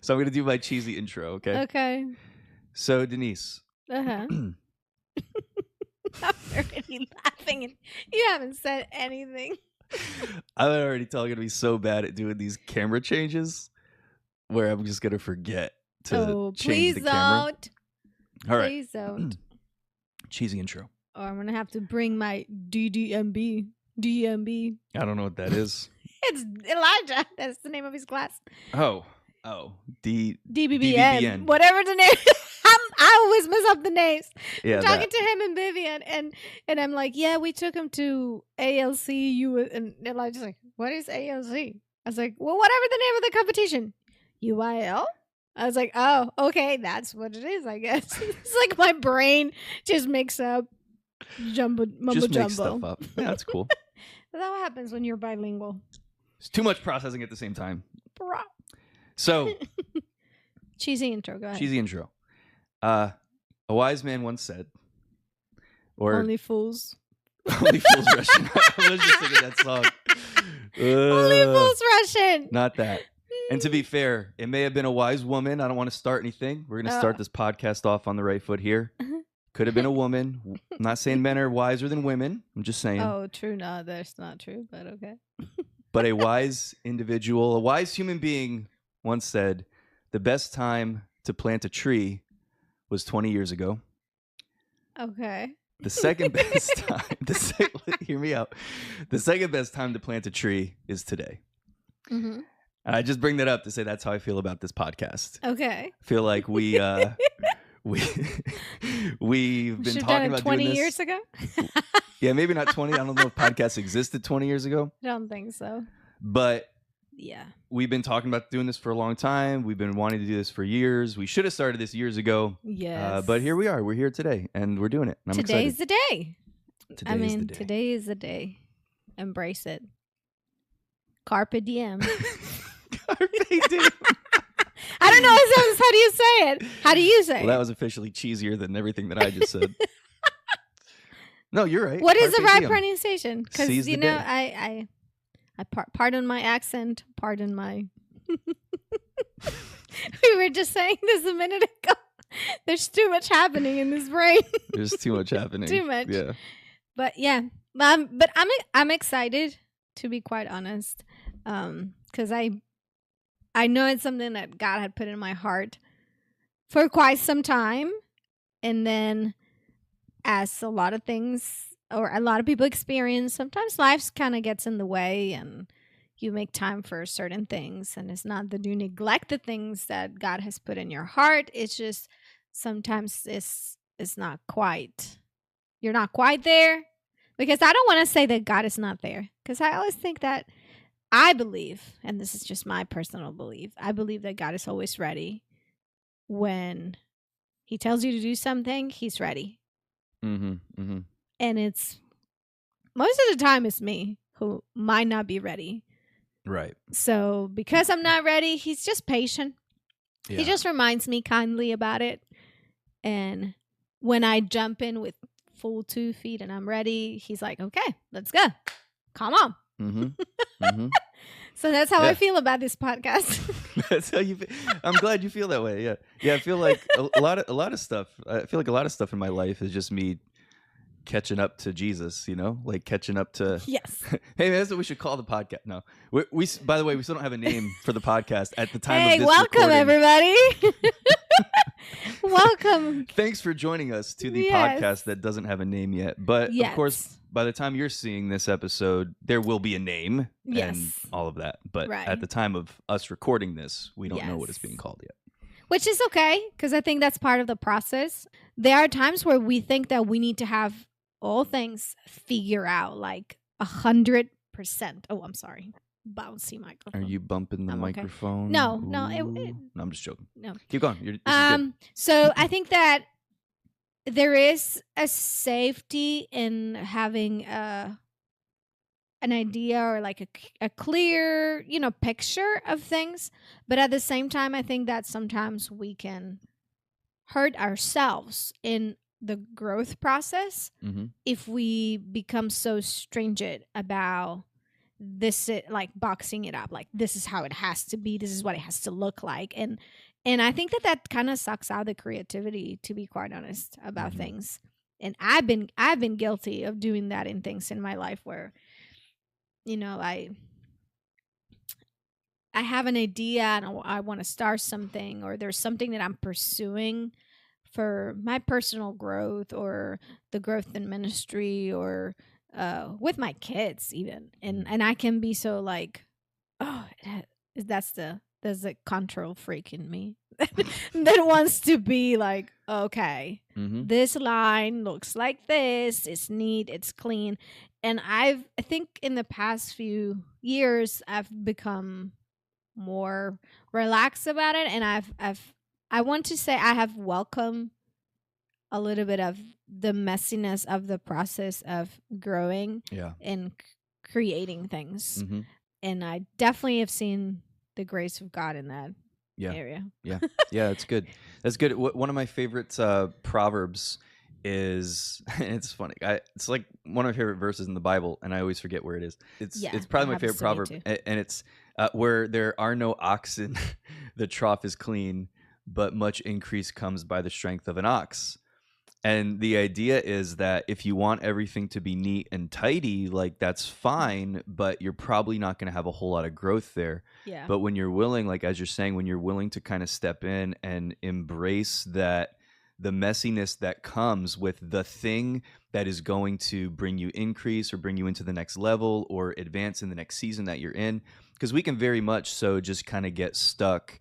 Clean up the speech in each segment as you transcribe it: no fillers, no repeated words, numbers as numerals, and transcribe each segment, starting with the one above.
So I'm going to do my cheesy intro, okay? Okay. So, Denisse. Uh-huh. I'm already laughing and you haven't said anything. I'm already telling you to be so bad at doing these camera changes where I'm just going to forget to change the camera. Don't. All right. Please don't. Cheesy intro. Or I'm going to have to bring my DMB. I don't know what that is. It's Elijah. That's the name of his class. Oh. DBBN. DBBN. Whatever the name I always mess up the names. Yeah, I'm talking to him and Vivian, and I'm like, yeah, we took him to ALC. And Elijah's like, what is ALC? I was like, well, whatever the name of the competition. UIL? I was like, oh, okay, that's what it is, I guess. It's like my brain just makes up mumbo Just jumbo. make stuff up. Yeah, that's cool. That's what happens when you're bilingual. It's too much processing at the same time. Bro. So, cheesy intro, go ahead. cheesy intro. A wise man once said, or Only fools. Only fools rushing. I was just singing that song. Only fools rushing. Not that. And to be fair, it may have been a wise woman. I don't want to start anything. We're going to start this podcast off on the right foot here. Could have been a woman. I'm not saying men are wiser than women. I'm just saying. Oh, true. No, that's not true, but okay. But a wise individual, a wise human being once said, the best time to plant a tree was 20 years ago. Okay. The second best time, hear me out. The second best time to plant a tree is today. Mm-hmm. And I just bring that up to say that's how I feel about this podcast. Okay. I feel like we've been talking about 20 doing this. years ago? Yeah, maybe not 20. I don't know if podcasts existed 20 years ago. I don't think so. But yeah, we've been talking about doing this for a long time. We've been wanting to do this for years. We should have started this years ago. Yes. But here we are. We're here today, and we're doing it. And I'm Today's excited. the day. Today is the day. Today is the day. Embrace it. Carpe diem. Carpe diem. I don't know how do you say it. How do you say it? Well, that was officially cheesier than everything that I just said. No, you're right. What is the Carpe right diem. pronunciation? Because Seize you the know, day. I pardon my accent. Pardon my. We were just saying this a minute ago. There's too much happening in this brain. There's too much happening. Too much. Yeah. But yeah, but I'm excited, to be quite honest, because I know it's something that God had put in my heart for quite some time, and then as a lot of things or a lot of people experience, sometimes life kind of gets in the way, and you make time for certain things, and it's not that you neglect the things that God has put in your heart. It's just sometimes it's not quite. You're not quite there, because I don't want to say that God is not there, because I always think that I believe, and this is just my personal belief, I believe that God is always ready. When he tells you to do something, he's ready. Mm-hmm. Mm-hmm. And it's most of the time it's me who might not be ready. Right. So because I'm not ready, he's just patient. Yeah. He just reminds me kindly about it. And when I jump in with full 2 feet and I'm ready, he's like, okay, let's go. Come on. Mm-hmm. Mm-hmm. So that's how I feel about this podcast. That's how you feel. I'm glad you feel that way. Yeah. Yeah. I feel like a lot of stuff. I feel like a lot of stuff in my life is just me catching up to Jesus, like catching up to. Yes. Hey, man, that's what we should call the podcast. No, we by the way, we still don't have a name for the podcast at the time of this welcome recording. Everybody. Welcome. Thanks for joining us to the podcast that doesn't have a name yet. But of course, by the time you're seeing this episode, there will be a name and all of that. But at the time of us recording this, we don't know what it's being called yet. Which is okay, because I think that's part of the process. There are times where we think that we need to have all things figure out like 100%. Oh, I'm sorry. Bouncy microphone. Are you bumping the microphone? No. No, I'm just joking. No. Keep going. This is good. So I think that there is a safety in having an idea or like a clear, picture of things. But at the same time, I think that sometimes we can hurt ourselves in the growth process if we become so stringent about this is like boxing it up, like this is how it has to be, this is what it has to look like. And I think that kind of sucks out the creativity, to be quite honest, about things. And I've been guilty of doing that in things in my life where, you know, I have an idea and I want to start something, or there's something that I'm pursuing for my personal growth or the growth in ministry or with my kids even. And I can be so like, oh, that's the control freak in me that wants to be like, okay, this line looks like this, it's neat, it's clean. And I think in the past few years I've become more relaxed about it, and I want to say I have welcomed a little bit of the messiness of the process of growing and creating things. And I definitely have seen the grace of God in that area. Yeah, that's good. That's good. One of my favorite proverbs is, it's funny, it's like one of my favorite verses in the Bible, and I always forget where it is. It's probably my favorite proverb, and it's where there are no oxen, the trough is clean, but much increase comes by the strength of an ox. And the idea is that if you want everything to be neat and tidy, like that's fine, but you're probably not going to have a whole lot of growth there. Yeah. But when you're willing, like as you're saying, when you're willing to kind of step in and embrace that, the messiness that comes with the thing that is going to bring you increase or bring you into the next level or advance in the next season that you're in, because we can very much so just kind of get stuck.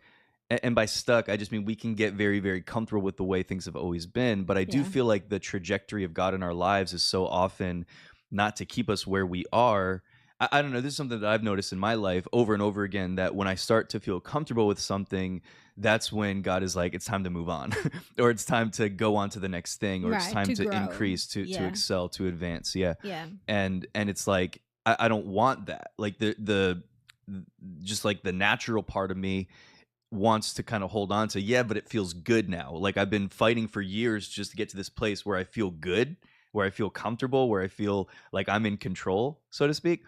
And by stuck, I just mean we can get very, very comfortable with the way things have always been. But I do feel like the trajectory of God in our lives is so often not to keep us where we are. I don't know. This is something that I've noticed in my life over and over again, that when I start to feel comfortable with something, that's when God is like, it's time to move on or it's time to go on to the next thing, or it's time to increase, to excel, to advance. Yeah. And it's like, I don't want that. Like the just like the natural part of me wants to kind of hold on to, but it feels good now. Like I've been fighting for years just to get to this place where I feel good, where I feel comfortable, where I feel like I'm in control, so to speak.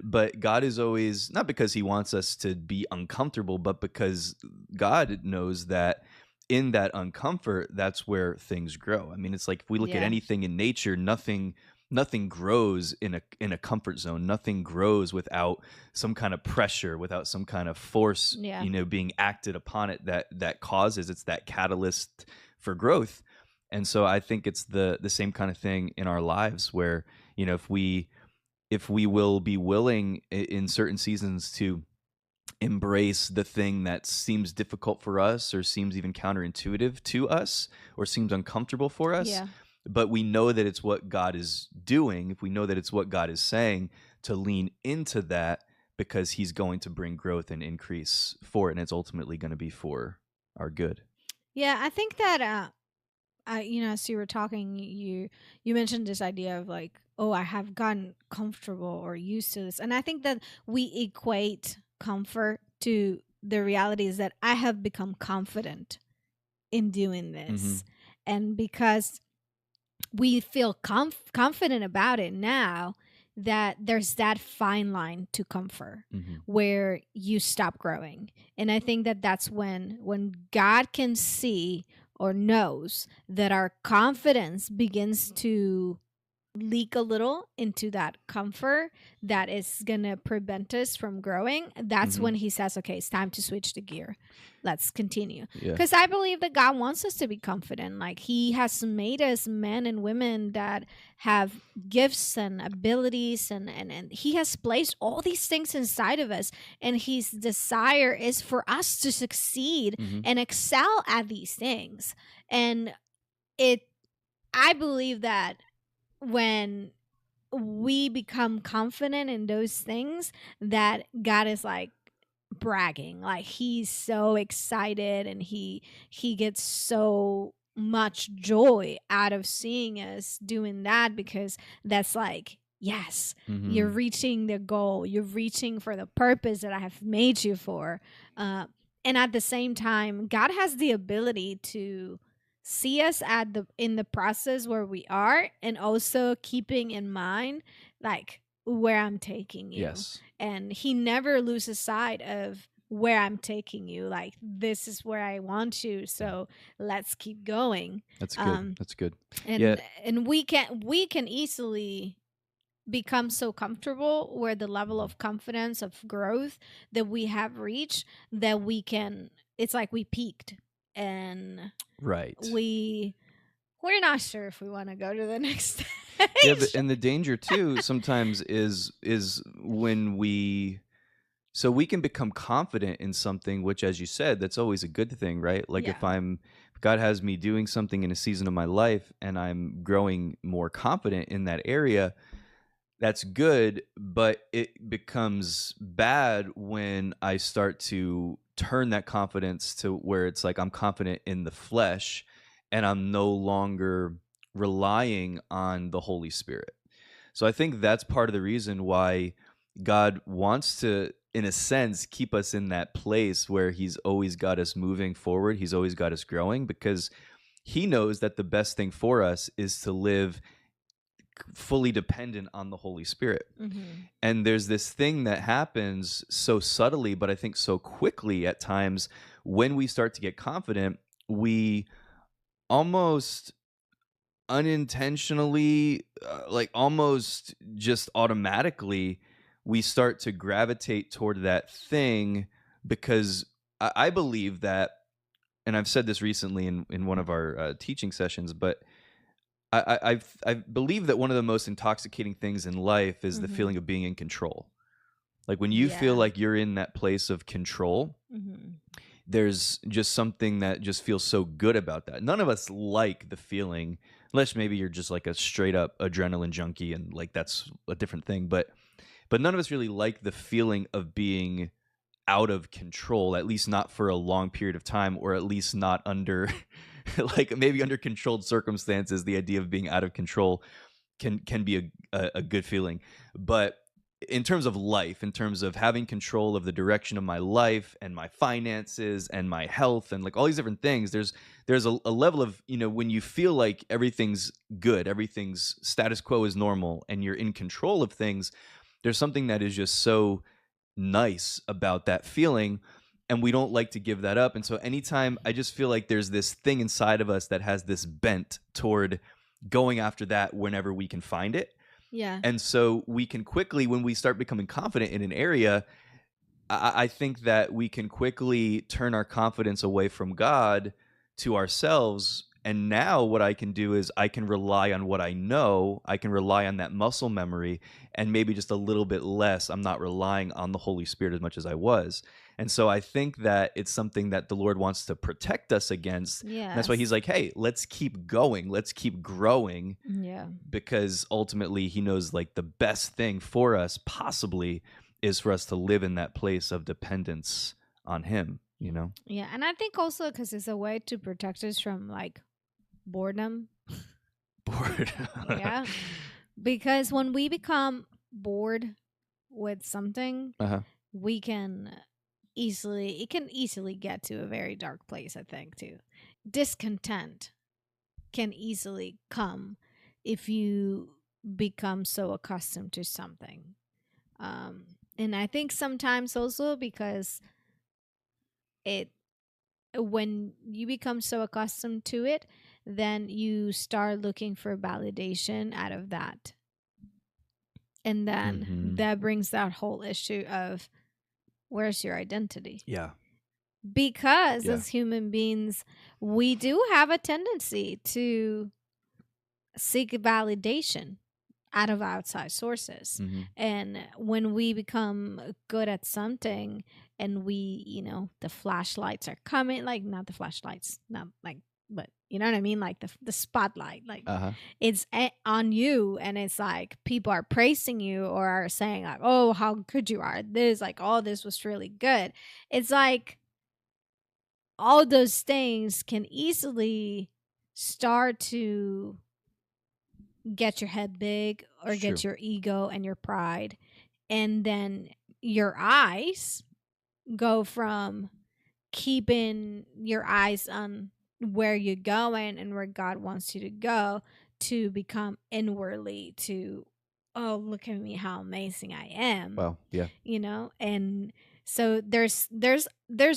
But God is always, not because he wants us to be uncomfortable, but because God knows that in that uncomfort, that's where things grow. I mean, it's like if we look at anything in nature, nothing grows in a comfort zone. Nothing grows without some kind of pressure, without some kind of force, being acted upon it that causes, it's that catalyst for growth. And so I think it's the same kind of thing in our lives where, if we will be willing in certain seasons to embrace the thing that seems difficult for us or seems even counterintuitive to us or seems uncomfortable for us, but we know that it's what God is doing, if we know that it's what God is saying, to lean into that because he's going to bring growth and increase for it, and it's ultimately going to be for our good. Yeah, I think that as you were talking, you mentioned this idea of like, oh, I have gotten comfortable or used to this. And I think that we equate comfort to the reality is that I have become confident in doing this. And because we feel confident about it now, that there's that fine line to comfort where you stop growing. And I think that that's when God can see or knows that our confidence begins to leak a little into that comfort that is going to prevent us from growing. That's when he says, okay, it's time to switch the gear. Let's continue. Because I believe that God wants us to be confident. Like he has made us men and women that have gifts and abilities, and he has placed all these things inside of us. And his desire is for us to succeed and excel at these things. And I believe that when we become confident in those things, that God is like bragging, like he's so excited and he gets so much joy out of seeing us doing that, because that's like, yes, you're reaching the goal, you're reaching for the purpose that I have made you for. And at the same time, God has the ability to see us in the process where we are, and also keeping in mind like where I'm taking you. Yes. And he never loses sight of where I'm taking you. Like, this is where I want you. So let's keep going. That's good. That's good. And we can easily become so comfortable where the level of confidence of growth that we have reached that it's like we peaked and right. We're not sure if we want to go to the next stage. Yeah, and the danger too sometimes is when we can become confident in something, which, as you said, that's always a good thing, right? Like if God has me doing something in a season of my life and I'm growing more confident in that area, that's good, but it becomes bad when I start to turn that confidence to where it's like I'm confident in the flesh and I'm no longer relying on the Holy Spirit. So I think that's part of the reason why God wants to, in a sense, keep us in that place where he's always got us moving forward. He's always got us growing because he knows that the best thing for us is to live fully dependent on the Holy Spirit. Mm-hmm. And there's this thing that happens so subtly, but I think so quickly at times when we start to get confident, we almost unintentionally, like almost just automatically, we start to gravitate toward that thing because I believe that, and I've said this recently in one of our teaching sessions, but I believe that one of the most intoxicating things in life is the feeling of being in control. Like when you feel like you're in that place of control, there's just something that just feels so good about that. None of us like the feeling, unless maybe you're just like a straight up adrenaline junkie and like that's a different thing. But none of us really like the feeling of being out of control, at least not for a long period of time, or at least not under like maybe under controlled circumstances. The idea of being out of control can be a good feeling. But in terms of life, in terms of having control of the direction of my life and my finances and my health and like all these different things, there's a level of, when you feel like everything's good, everything's status quo is normal and you're in control of things, there's something that is just so nice about that feeling, and we don't like to give that up. And so anytime, I just feel like there's this thing inside of us that has this bent toward going after that whenever we can find it. Yeah. And so we can quickly, when we start becoming confident in an area, I think that we can quickly turn our confidence away from God to ourselves. And now what I can do is I can rely on what I know. I can rely on that muscle memory, and maybe just a little bit less. I'm not relying on the Holy Spirit as much as I was. And so I think that it's something that the Lord wants to protect us against. Yeah. That's why he's like, hey, let's keep going. Let's keep growing. Yeah. Because ultimately he knows like the best thing for us possibly is for us to live in that place of dependence on him, Yeah. And I think also because it's a way to protect us from like boredom. Yeah. Because when we become bored with something, we can easily get to a very dark place, I think, too. Discontent can easily come if you become so accustomed to something. And I think sometimes also because when you become so accustomed to it, then you start looking for validation out of that. And then that brings that whole issue of where's your identity? Yeah. Because as human beings, we do have a tendency to seek validation out of outside sources. And when we become good at something and we, the flashlights are coming, like not the flashlights, not like, but you know what I mean? Like the spotlight, like it's on you, and it's like people are praising you or are saying like, oh, how good you are. This, like, oh, this was really good. It's like all those things can easily start to get your head big or get your ego and your pride. And then your eyes go from keeping your eyes on where you're going and where God wants you to go to become inwardly to oh, look at me, how amazing I am. Well, yeah. And so there's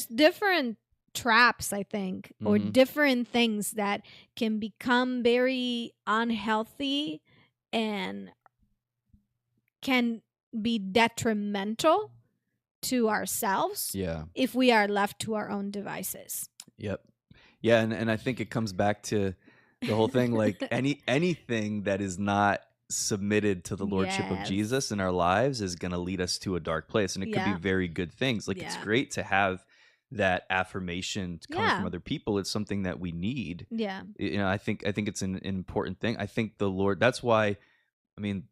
different traps, I think, or different things that can become very unhealthy and can be detrimental to ourselves if we are left to our own devices. Yep. Yeah, and I think it comes back to the whole thing, like anything that is not submitted to the lordship of Jesus in our lives is going to lead us to a dark place, and it could be very good things. Like it's great to have that affirmation coming from other people. It's something that we need. I think it's an important thing. I think the Lord, that's why, I mean,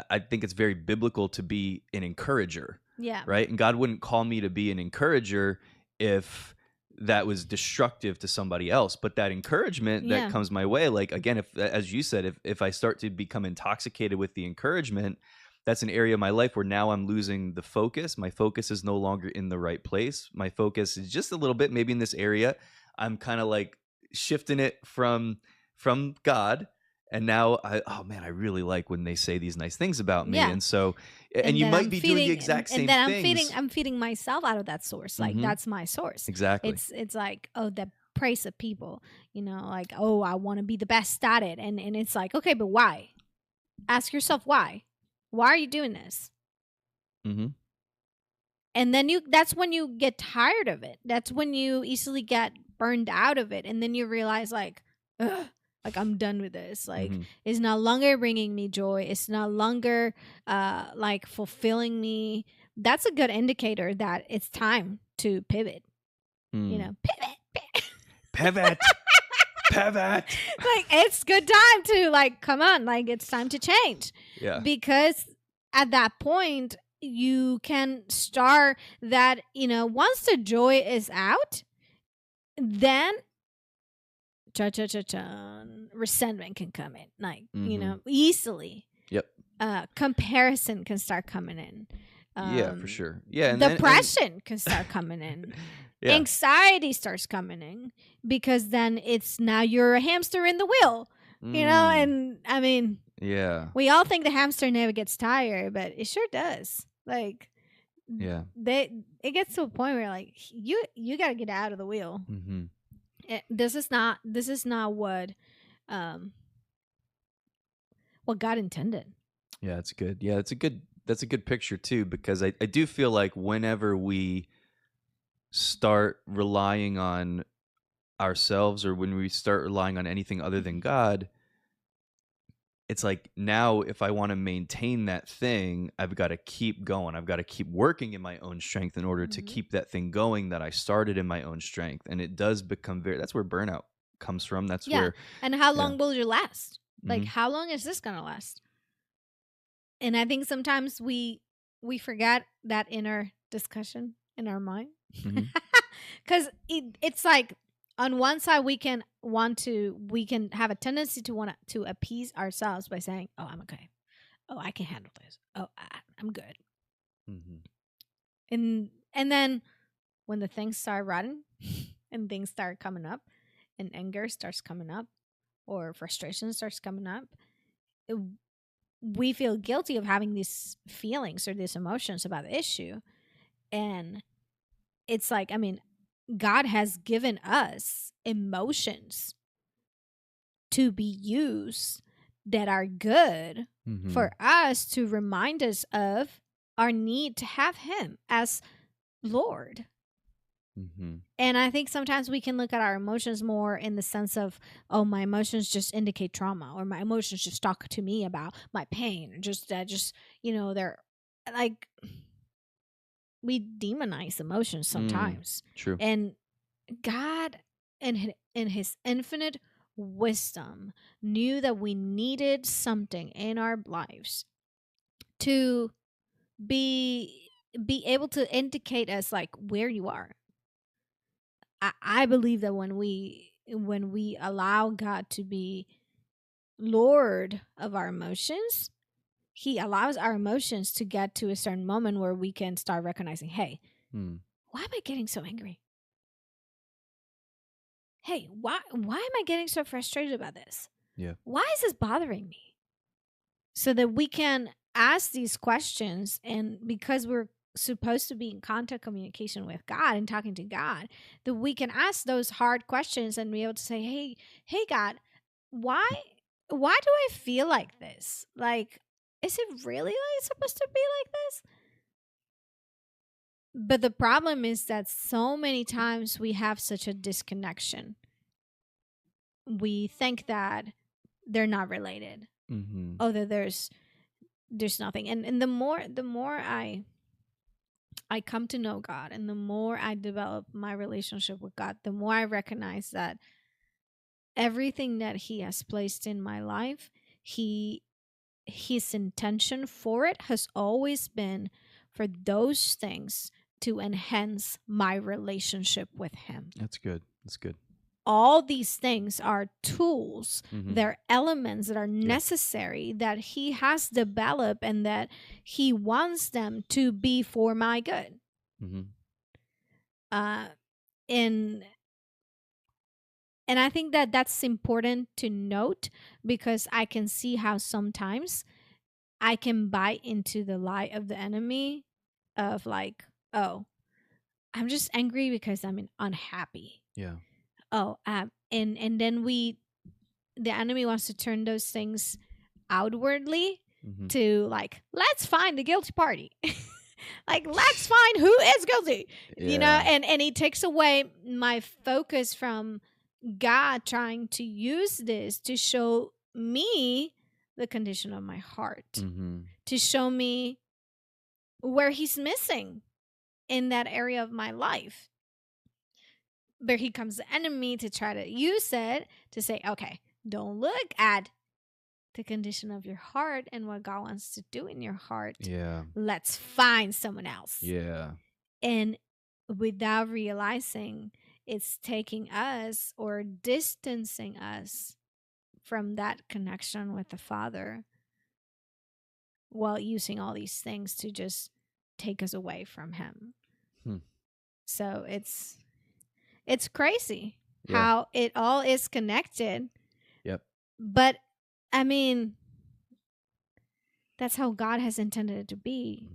I think it's very biblical to be an encourager. Right. And God wouldn't call me to be an encourager if that was destructive to somebody else. But that encouragement that comes my way, like, again, if, as you said, if I start to become intoxicated with the encouragement, that's an area of my life where now I'm losing the focus. My focus is no longer in the right place. My focus is just a little bit, maybe in this area, I'm kind of like shifting it from God. And now, I really like when they say these nice things about me. And so, and you might be doing the exact same things. I'm feeding myself out of that source. Like, that's my source. Exactly. It's like, oh, the praise of people, like, oh, I want to be the best at it. And it's like, okay, but why? Ask yourself why. Why are you doing this? And then that's when you get tired of it. That's when you easily get burned out of it. And then you realize, like, ugh. Like, I'm done with this. Like, it's no longer bringing me joy. It's no longer, like, fulfilling me. That's a good indicator that it's time to pivot. Pivot. Pivot. Like, it's good time to, like, come on. Like, it's time to change. Yeah. Because at that point, you can start that, once the joy is out, then resentment can come in, like, easily. Yep. Comparison can start coming in. Yeah, for sure. Yeah. Depression can start coming in. Anxiety starts coming in, because then it's now you're a hamster in the wheel, and I mean, we all think the hamster never gets tired, but it sure does. Like, it gets to a point where, like, you got to get out of the wheel. This is not what God intended. Yeah, it's good. Yeah, that's a good picture too, because I do feel like whenever we start relying on ourselves, or when we start relying on anything other than God, it's like, now if I want to maintain that thing, I've got to keep going. I've got to keep working in my own strength in order to keep that thing going that I started in my own strength. And it does become that's where burnout comes from. That's where. And how long will you last? Like, how long is this going to last? And I think sometimes we forget that inner discussion in our mind. Because it's like, on one side, we can have a tendency to want to appease ourselves by saying, "Oh, I'm okay. Oh, I can handle this. Oh, I'm good." And then when the things start rotting and things start coming up, and anger starts coming up, or frustration starts coming up, we feel guilty of having these feelings or these emotions about the issue. And it's like, I mean, God has given us emotions to be used that are good for us, to remind us of our need to have Him as Lord. And I think sometimes we can look at our emotions more in the sense of, oh, my emotions just indicate trauma, or my emotions just talk to me about my pain, or just they're like, we demonize emotions sometimes. True. And God, in His infinite wisdom, knew that we needed something in our lives to be able to indicate us, like, where you are. I believe that when we allow God to be Lord of our emotions, He allows our emotions to get to a certain moment where we can start recognizing, hey, why am I getting so angry? Hey, why am I getting so frustrated about this? Yeah. Why is this bothering me? So that we can ask these questions, and because we're supposed to be in contact communication with God and talking to God, that we can ask those hard questions and be able to say, hey God, why do I feel like this? Like, is it really like supposed to be like this? But the problem is that so many times we have such a disconnection. We think that they're not related. Mm-hmm. Oh, that there's nothing. And the more I come to know God, and the more I develop my relationship with God, the more I recognize that everything that He has placed in my life, His intention for it has always been for those things to enhance my relationship with Him. That's good. That's good. All these things are tools, they're elements that are necessary, that He has developed, and that He wants them to be for my good. And I think that that's important to note, because I can see how sometimes I can buy into the lie of the enemy of like, oh, I'm just angry because I'm unhappy. Yeah. Oh, and then the enemy wants to turn those things outwardly to like, let's find the guilty party. Like, let's find who is guilty, and he takes away my focus from God trying to use this to show me the condition of my heart, to show me where He's missing in that area of my life. But he comes the enemy to try to use it to say, okay, don't look at the condition of your heart and what God wants to do in your heart. Yeah. Let's find someone else. Yeah. And without realizing, it's taking us or distancing us from that connection with the Father, while using all these things to just take us away from Him. So it's crazy how it all is connected. Yep. But I mean, that's how God has intended it to be,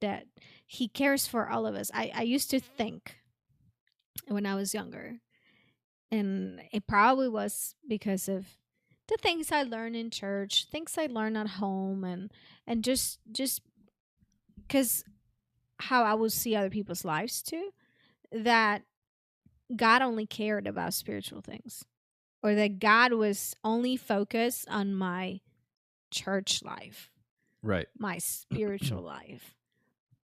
that He cares for all of us. I used to think when I was younger, and it probably was because of the things I learned in church, things I learned at home, and just because how I would see other people's lives too, that God only cared about spiritual things, or that God was only focused on my church life, right? My spiritual life,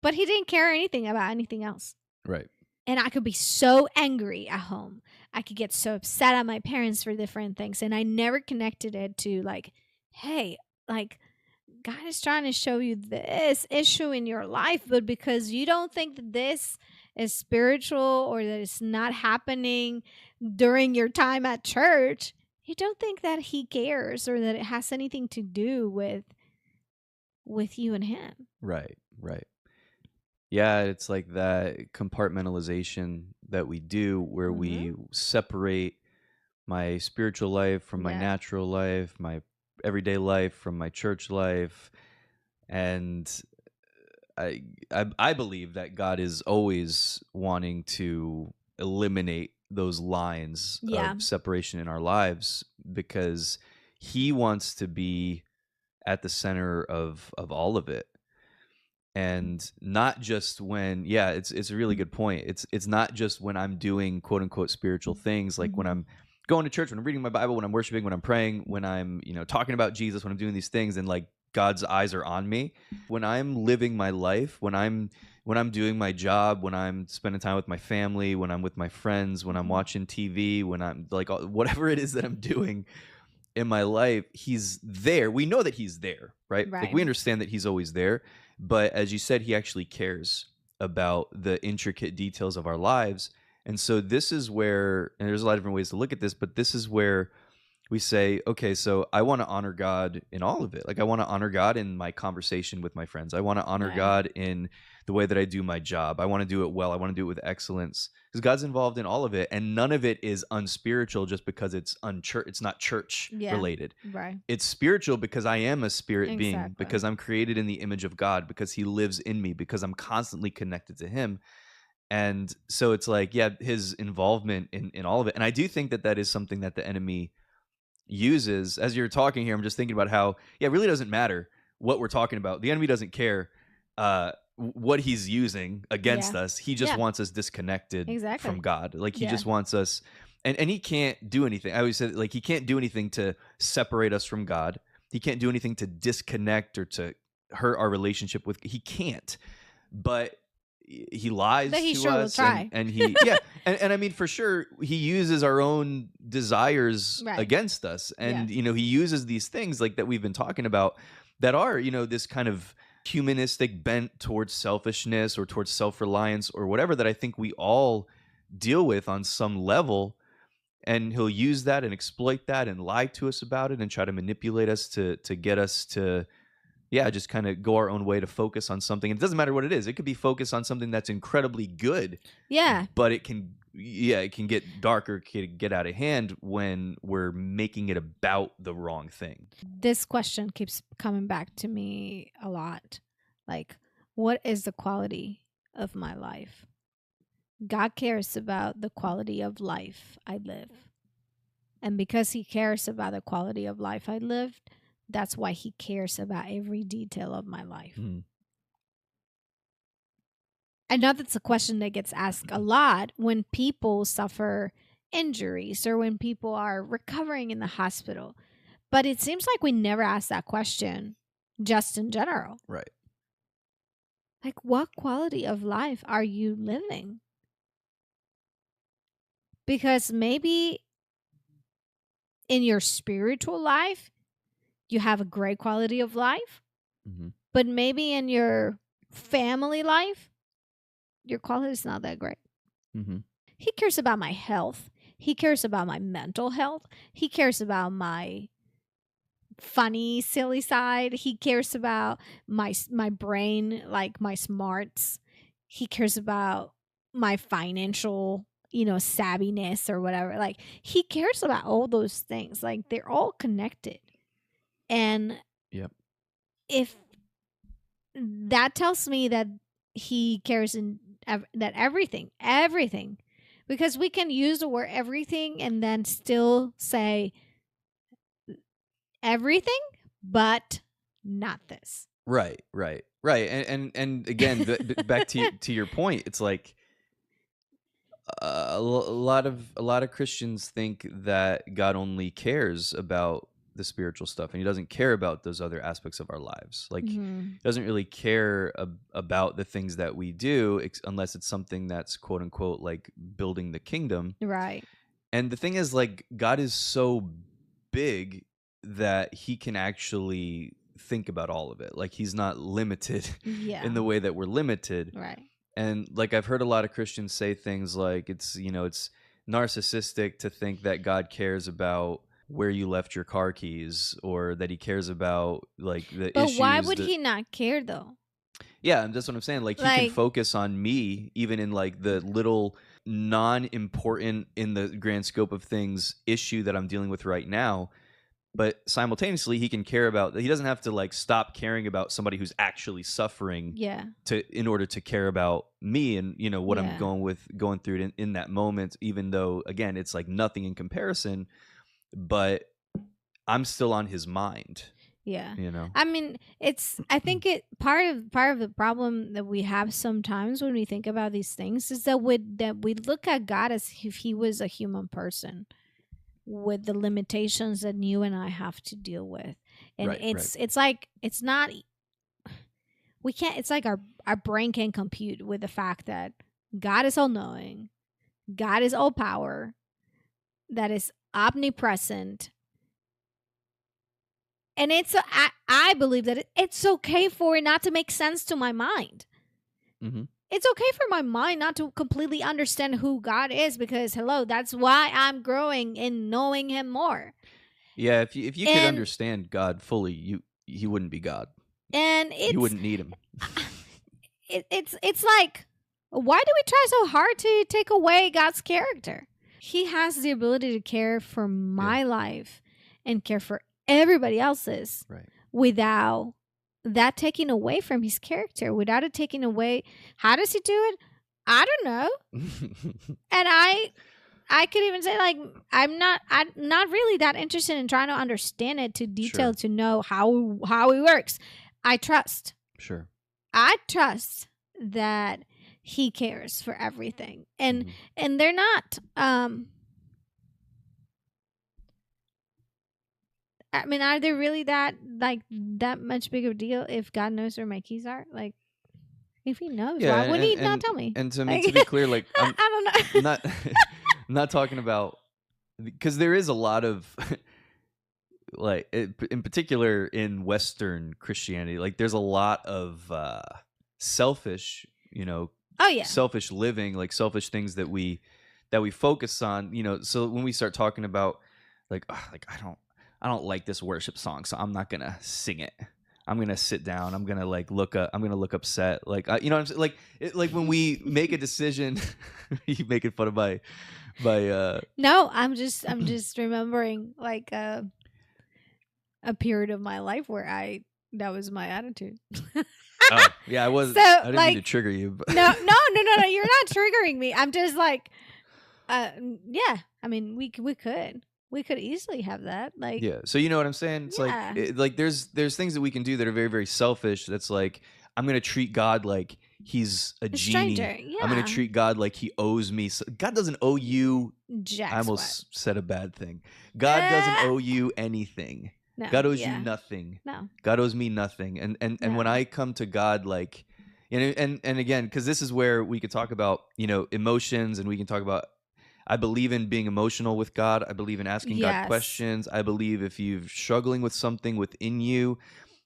but He didn't care anything about anything else, right? And I could be so angry at home. I could get so upset at my parents for different things, and I never connected it to like, hey, like, God is trying to show you this issue in your life, but because you don't think that this is spiritual, or that it's not happening during your time at church, you don't think that He cares, or that it has anything to do with you and Him. Right. Yeah, it's like that compartmentalization that we do, where we separate my spiritual life from my natural life, my everyday life from my church life. And I believe that God is always wanting to eliminate those lines of separation in our lives, because He wants to be at the center of all of it. And not just when, it's a really good point. It's not just when I'm doing quote unquote spiritual things, like when I'm going to church, when I'm reading my Bible, when I'm worshiping, when I'm praying, when I'm, talking about Jesus, when I'm doing these things, and like God's eyes are on me. When I'm living my life, when I'm doing my job, when I'm spending time with my family, when I'm with my friends, when I'm watching TV, when I'm like, whatever it is that I'm doing in my life, He's there. We know that He's there, right? Like, we understand that He's always there. But as you said, He actually cares about the intricate details of our lives. And so this is where, and there's a lot of different ways to look at this, but this is where we say, okay, so I want to honor God in all of it. Like, I want to honor God in my conversation with my friends. I want to honor God in the way that I do my job. I want to do it well. I want to do it with excellence because God's involved in all of it, and none of it is unspiritual just because it's it's not church related. Right. It's spiritual because I am a spirit being, because I'm created in the image of God, because he lives in me, because I'm constantly connected to him. And so it's like, yeah, his involvement in all of it. And I do think that that is something that the enemy uses. As you're talking here, I'm just thinking about how, yeah, it really doesn't matter what we're talking about. The enemy doesn't care what he's using against us. He just wants us disconnected from God. Like he just wants us, and he can't do anything. I always said, like, he can't do anything to separate us from God. He can't do anything to disconnect or to hurt our relationship with. He can't. But he lies but he to sure us, will try. and he and I mean, for sure, he uses our own desires against us, and you know, he uses these things like that we've been talking about that are, you know, this kind of humanistic bent towards selfishness or towards self-reliance or whatever that I think we all deal with on some level. And he'll use that and exploit that and lie to us about it and try to manipulate us to get us to just kind of go our own way, to focus on something. It doesn't matter what it is. It could be focused on something that's incredibly good. Yeah. But it can get darker, it can get out of hand when we're making it about the wrong thing. This question keeps coming back to me a lot. Like, what is the quality of my life? God cares about the quality of life I live. And because he cares about the quality of life I lived, that's why he cares about every detail of my life. I know that's a question that gets asked a lot when people suffer injuries or when people are recovering in the hospital. But it seems like we never ask that question just in general. Right. Like, what quality of life are you living? Because maybe in your spiritual life, you have a great quality of life. But maybe in your family life, your quality is not that great. He cares about my health. He cares about my mental health. He cares about my funny, silly side. He cares about my brain, like my smarts. He cares about my financial, savviness or whatever. Like, he cares about all those things. Like, they're all connected. And if that tells me that he cares that everything, because we can use the word everything and then still say everything, but not this. Right. And again, back to your point, it's like a lot of Christians think that God only cares about the spiritual stuff and he doesn't care about those other aspects of our lives. Like, he doesn't really care about the things that we do unless it's something that's quote unquote like building the kingdom. Right. And the thing is, like, God is so big that he can actually think about all of it. Like, he's not limited in the way that we're limited. Right. And like, I've heard a lot of Christians say things like it's narcissistic to think that God cares about where you left your car keys, or that he cares about like the issues. But why would he not care though? Yeah, and that's what I'm saying. Like, he can focus on me even in like the little non-important in the grand scope of things issue that I'm dealing with right now. But simultaneously, he can care about. He doesn't have to like stop caring about somebody who's actually suffering. In order to care about me and what I'm going through in that moment. Even though, again, it's like nothing in comparison, but I'm still on his mind. Yeah. I mean, I think part of the problem that we have sometimes when we think about these things is that we look at God as if he was a human person with the limitations that you and I have to deal with. And it's like, it's not, we can't, it's like our brain can't compute with the fact that God is all knowing, God is all power, that is omnipresent. And I believe that it's okay for it not to make sense to my mind. It's okay for my mind not to completely understand who God is, because that's why I'm growing in knowing him more. Yeah, if you could understand God fully, he wouldn't be God. And you wouldn't need him. it's like, why do we try so hard to take away God's character? He has the ability to care for my life and care for everybody else's, without that taking away from his character, without it taking away. How does he do it? I don't know. And I could even say, like, I'm not really that interested in trying to understand it to detail to know how it works. I trust. I trust that he cares for everything. And and they're not I mean, are they really that much big of a deal if God knows where my keys are? Like, if he knows, why wouldn't he not tell me? And to me, to be clear, like, I don't know. not talking about, because there is a lot of like, in particular in Western Christianity, like, there's a lot of selfish, selfish living, like selfish things that we focus on, so when we start talking about like I don't like this worship song, so I'm not gonna sing it. I'm gonna sit down. I'm gonna look up set. Like, what I'm saying? Like when we make a decision, you making fun of my. No, I'm just remembering like a period of my life where that was my attitude. Oh, yeah, I was. So, I didn't mean to trigger you. But. No, you're not triggering me. I'm just like, yeah. I mean, we could easily have that. Like, yeah. So you know what I'm saying? It's like there's things that we can do that are very, very selfish. That's like, I'm gonna treat God like he's a genie. Stranger, yeah. I'm gonna treat God like he owes me. God doesn't owe you. Jack I almost said a bad thing. God doesn't owe you anything. No, God owes you nothing. No. God owes me nothing. And when I come to God, like, and again, because this is where we could talk about, emotions, and we can talk about, I believe in being emotional with God. I believe in asking God questions. I believe if you're struggling with something within you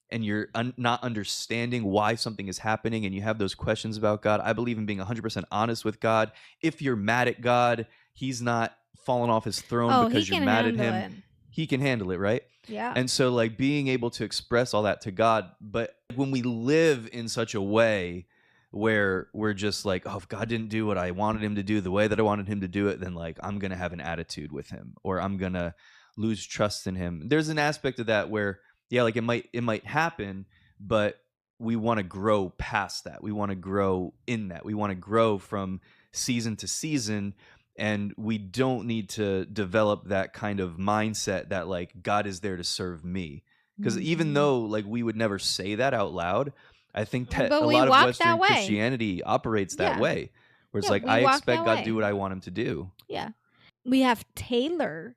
and you're not understanding why something is happening and you have those questions about God, I believe in being 100% honest with God. If you're mad at God, he's not fallen off his throne because you're mad at him. He can handle it, right? Yeah. And so, like, being able to express all that to God, but when we live in such a way where we're just like, oh, if God didn't do what I wanted him to do the way that I wanted him to do it, then like I'm going to have an attitude with him, or I'm going to lose trust in him. There's an aspect of that where, yeah, like it might happen, but we want to grow past that. We want to grow in that. We want to grow from season to season. And we don't need to develop that kind of mindset that like God is there to serve me. Because even though like we would never say that out loud, I think that a lot of Western Christianity operates that way. Where it's like, I expect God to do what I want him to do. Yeah. We have tailored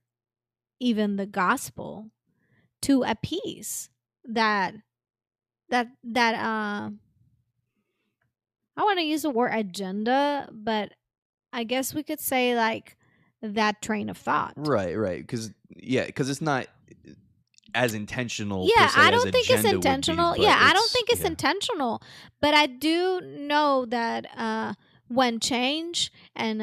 even the gospel to a piece that I want to use the word agenda, but I guess we could say like that train of thought. Right. Because it's not as intentional. Yeah, I don't think it's intentional. I don't think it's intentional. But I do know that when change and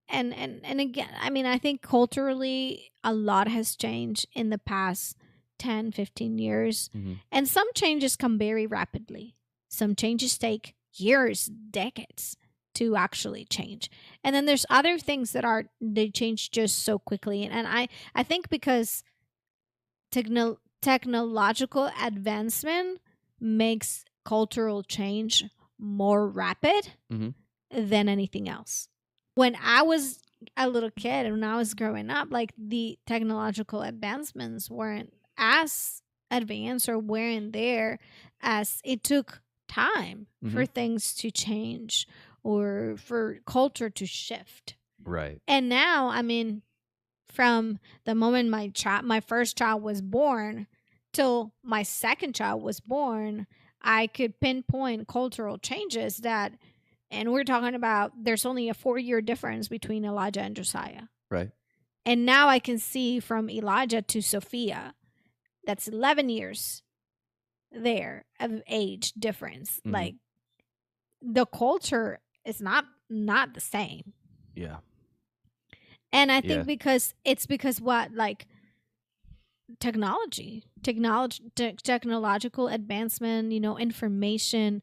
again, I mean, I think culturally a lot has changed in the past 10, 15 years. Mm-hmm. And some changes come very rapidly. Some changes take years, decades to actually change. And then there's other things that they change just so quickly. And I think because technological advancement makes cultural change more rapid than anything else. When I was a little kid and when I was growing up, like the technological advancements weren't as advanced or weren't there, as it took time for things to change or for culture to shift. Right. And now, I mean, from the moment my first child was born till my second child was born, I could pinpoint cultural changes and we're talking about there's only a 4-year difference between Elijah and Josiah. Right. And now I can see from Elijah to Sophia, that's 11 years there of age difference. Mm-hmm. Like the culture is not the same. Yeah. And I think because what, like technological advancement, information,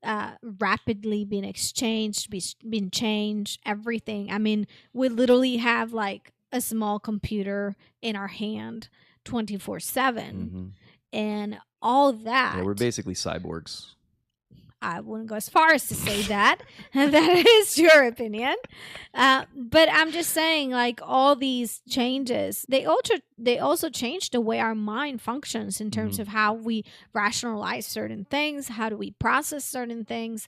rapidly being exchanged, being changed, everything. I mean, we literally have like a small computer in our hand 24/7 and all that. Yeah, we're basically cyborgs. I wouldn't go as far as to say that. That is your opinion. But I'm just saying, like, all these changes, they also change the way our mind functions in terms of how we rationalize certain things, how do we process certain things.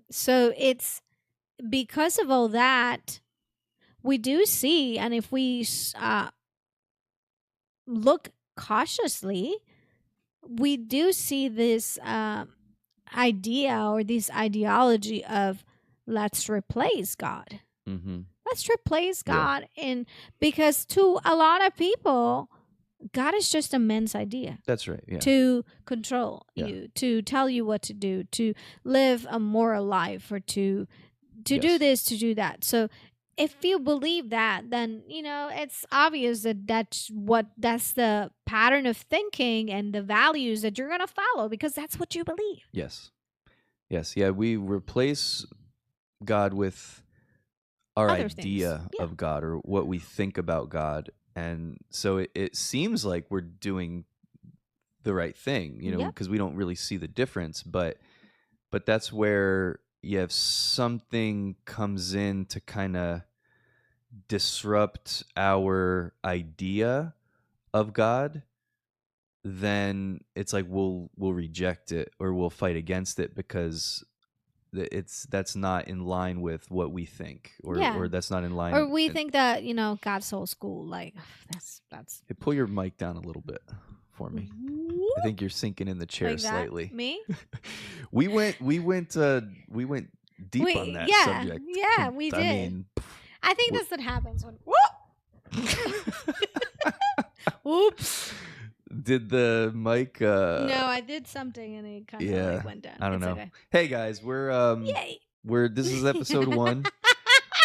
So it's because of all that, we do see, and if we look cautiously, we do see this idea or this ideology of let's replace God. Let's replace God. And because to a lot of people, God is just a man's idea. That's right. Yeah. To control you, to tell you what to do, to live a moral life, or to do this, to do that. So if you believe that, then, it's obvious that that's the pattern of thinking and the values that you're going to follow, because that's what you believe. Yes. Yeah, we replace God with our Other idea of God, or what we think about God. And so it seems like we're doing the right thing, because we don't really see the difference. But that's where if something comes in to kind of disrupt our idea of God, then it's like we'll reject it, or we'll fight against it, because that's not in line with what we think, or that's not in line, or we think that God's old school. Like, that's Hey, pull your mic down a little bit for me. I think you're sinking in the chair like slightly. Me? we went deep on that subject. Yeah, we did. I mean, I think that's what happens when Oops. Did the mic No, I did something and it kind of went down. I don't know. Okay. Hey guys, this is episode 1.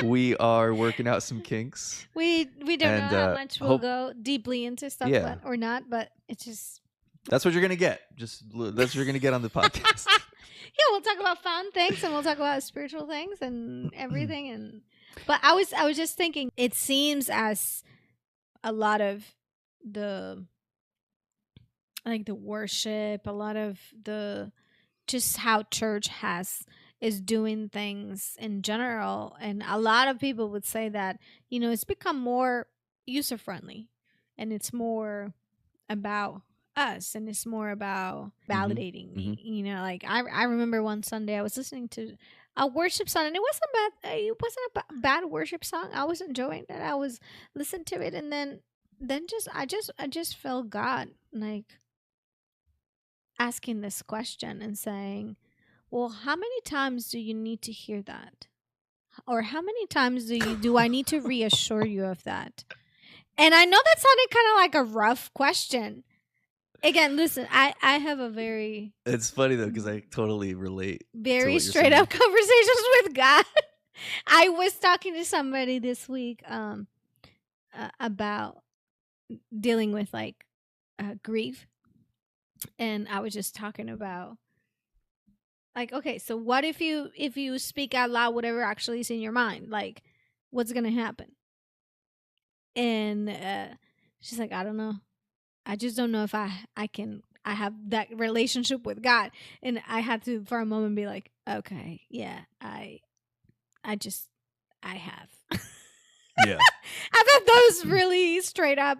We are working out some kinks. We don't know how much we'll go deeply into stuff, or not, but it's just that's what you're gonna get. That's what you're gonna get on the podcast. Yeah, we'll talk about fun things, and we'll talk about spiritual things and everything. But I was just thinking, it seems as a lot of the worship, a lot of the just how church is doing things in general, and a lot of people would say that it's become more user friendly, and it's more about us, and it's more about validating me. Like I remember one Sunday I was listening to a worship song, and it wasn't a bad worship song. I was enjoying it. I was listening to it, and then I just felt God like asking this question and saying, well, how many times do you need to hear that? Or how many times do I need to reassure you of that? And I know that sounded kind of like a rough question. Again, listen, I have a very... It's funny, though, because I totally relate. Very straight up conversations with God. I was talking to somebody this week about dealing with grief. And I was just talking about okay, so what if you speak out loud whatever actually is in your mind? Like, what's gonna happen? And she's like, I don't know. I just don't know if I have that relationship with God. And I had to for a moment be like, okay, yeah, I have. Yeah. I've had those really straight up.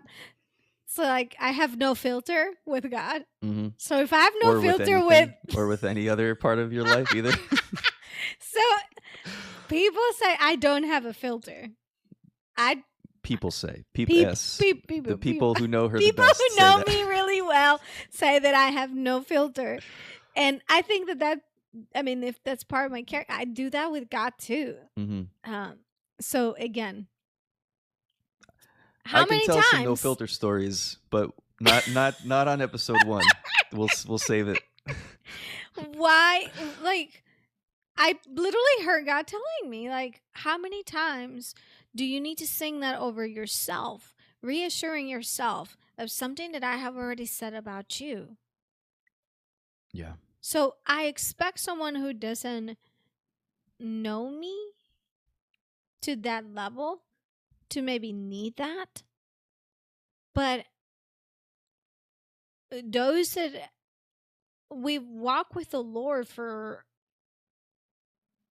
So I have no filter with God. Mm-hmm. So if I have no filter with or with any other part of your life either. So people say I don't have a filter. People say the people who know her the people best who know me really well say that I have no filter, and I think that I mean, if that's part of my character, I do that with God too. Mm-hmm. So again. I can tell some no filter stories, but not on episode 1. We'll save it. Why? Like, I literally heard God telling me, like, how many times do you need to sing that over yourself, reassuring yourself of something that I have already said about you? Yeah. So I expect someone who doesn't know me to that level to maybe need that. But those that we walk with the Lord for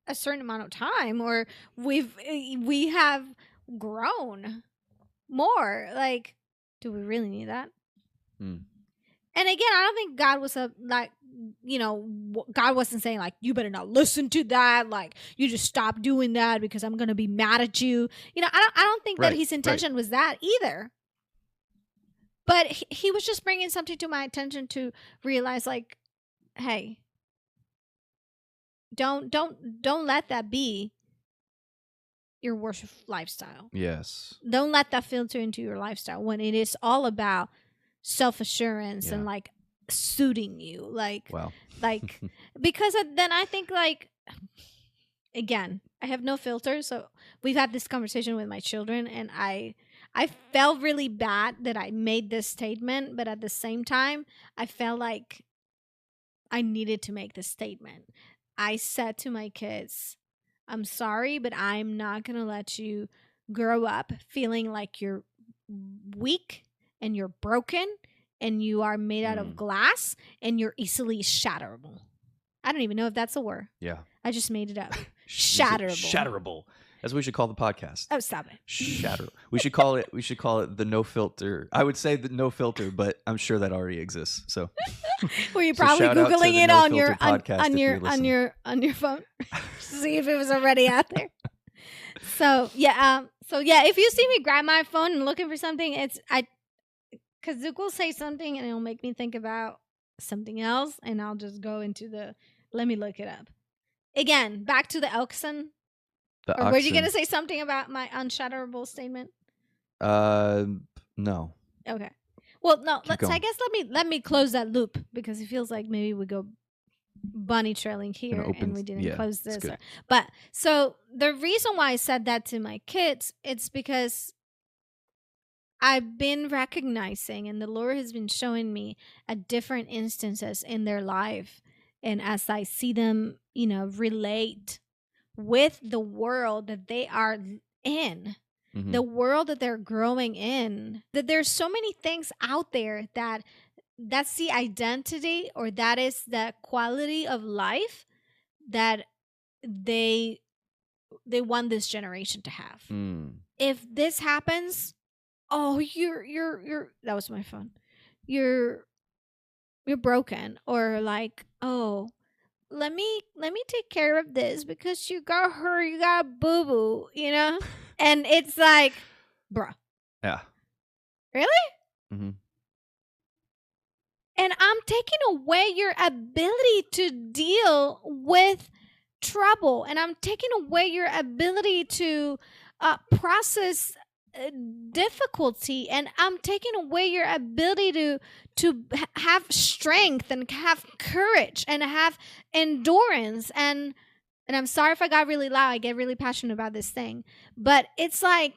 a certain amount of time, or we have grown more, like, do we really need that? And again, I don't think God was God wasn't saying like, you better not listen to that, like, you just stop doing that because I'm gonna be mad at you. I don't think that his intention was that either. But he was just bringing something to my attention to realize, like, hey, don't let that be your worship lifestyle. Yes. Don't let that filter into your lifestyle when it is all about self-assurance and like suiting you. Like, wow. Like, because then I think, like, again, I have no filter. So we've had this conversation with my children, and I felt really bad that I made this statement, but at the same time, I felt like I needed to make this statement. I said to my kids, I'm sorry, but I'm not going to let you grow up feeling like you're weak and you're broken and you are made out of glass and you're easily shatterable. I don't even know if that's a word. Yeah. I just made it up. Shatterable. Shatterable. That's what we should call the podcast. Oh, stop it. Shatter. We should call it the no filter. I would say the no filter, but I'm sure that already exists. So were you probably Googling it on your phone? See if it was already out there. So yeah, if you see me grab my phone and looking for something, because Zook will say something and it'll make me think about something else, and I'll just go into let me look it up. Again, back to the Elkson. Or were you going to say something about my unshatterable statement? No. Okay. Well, no. I guess let me close that loop, because it feels like maybe we go bunny trailing here and we didn't close this. But so the reason why I said that to my kids, it's because I've been recognizing, and the Lord has been showing me at different instances in their life, and as I see them, relate with the world that they are in, the world that they're growing in, that there's so many things out there that's the identity, or that is the quality of life that they want this generation to have. If this happens, oh, you're that was my phone. You're broken, or like, oh, let me take care of this because you got a boo-boo, and it's like, bruh. Yeah. Really? And I'm taking away your ability to deal with trouble, and I'm taking away your ability to process difficulty, and I'm taking away your ability to have strength and have courage and have endurance. And I'm sorry if I got really loud. I get really passionate about this thing, but it's like,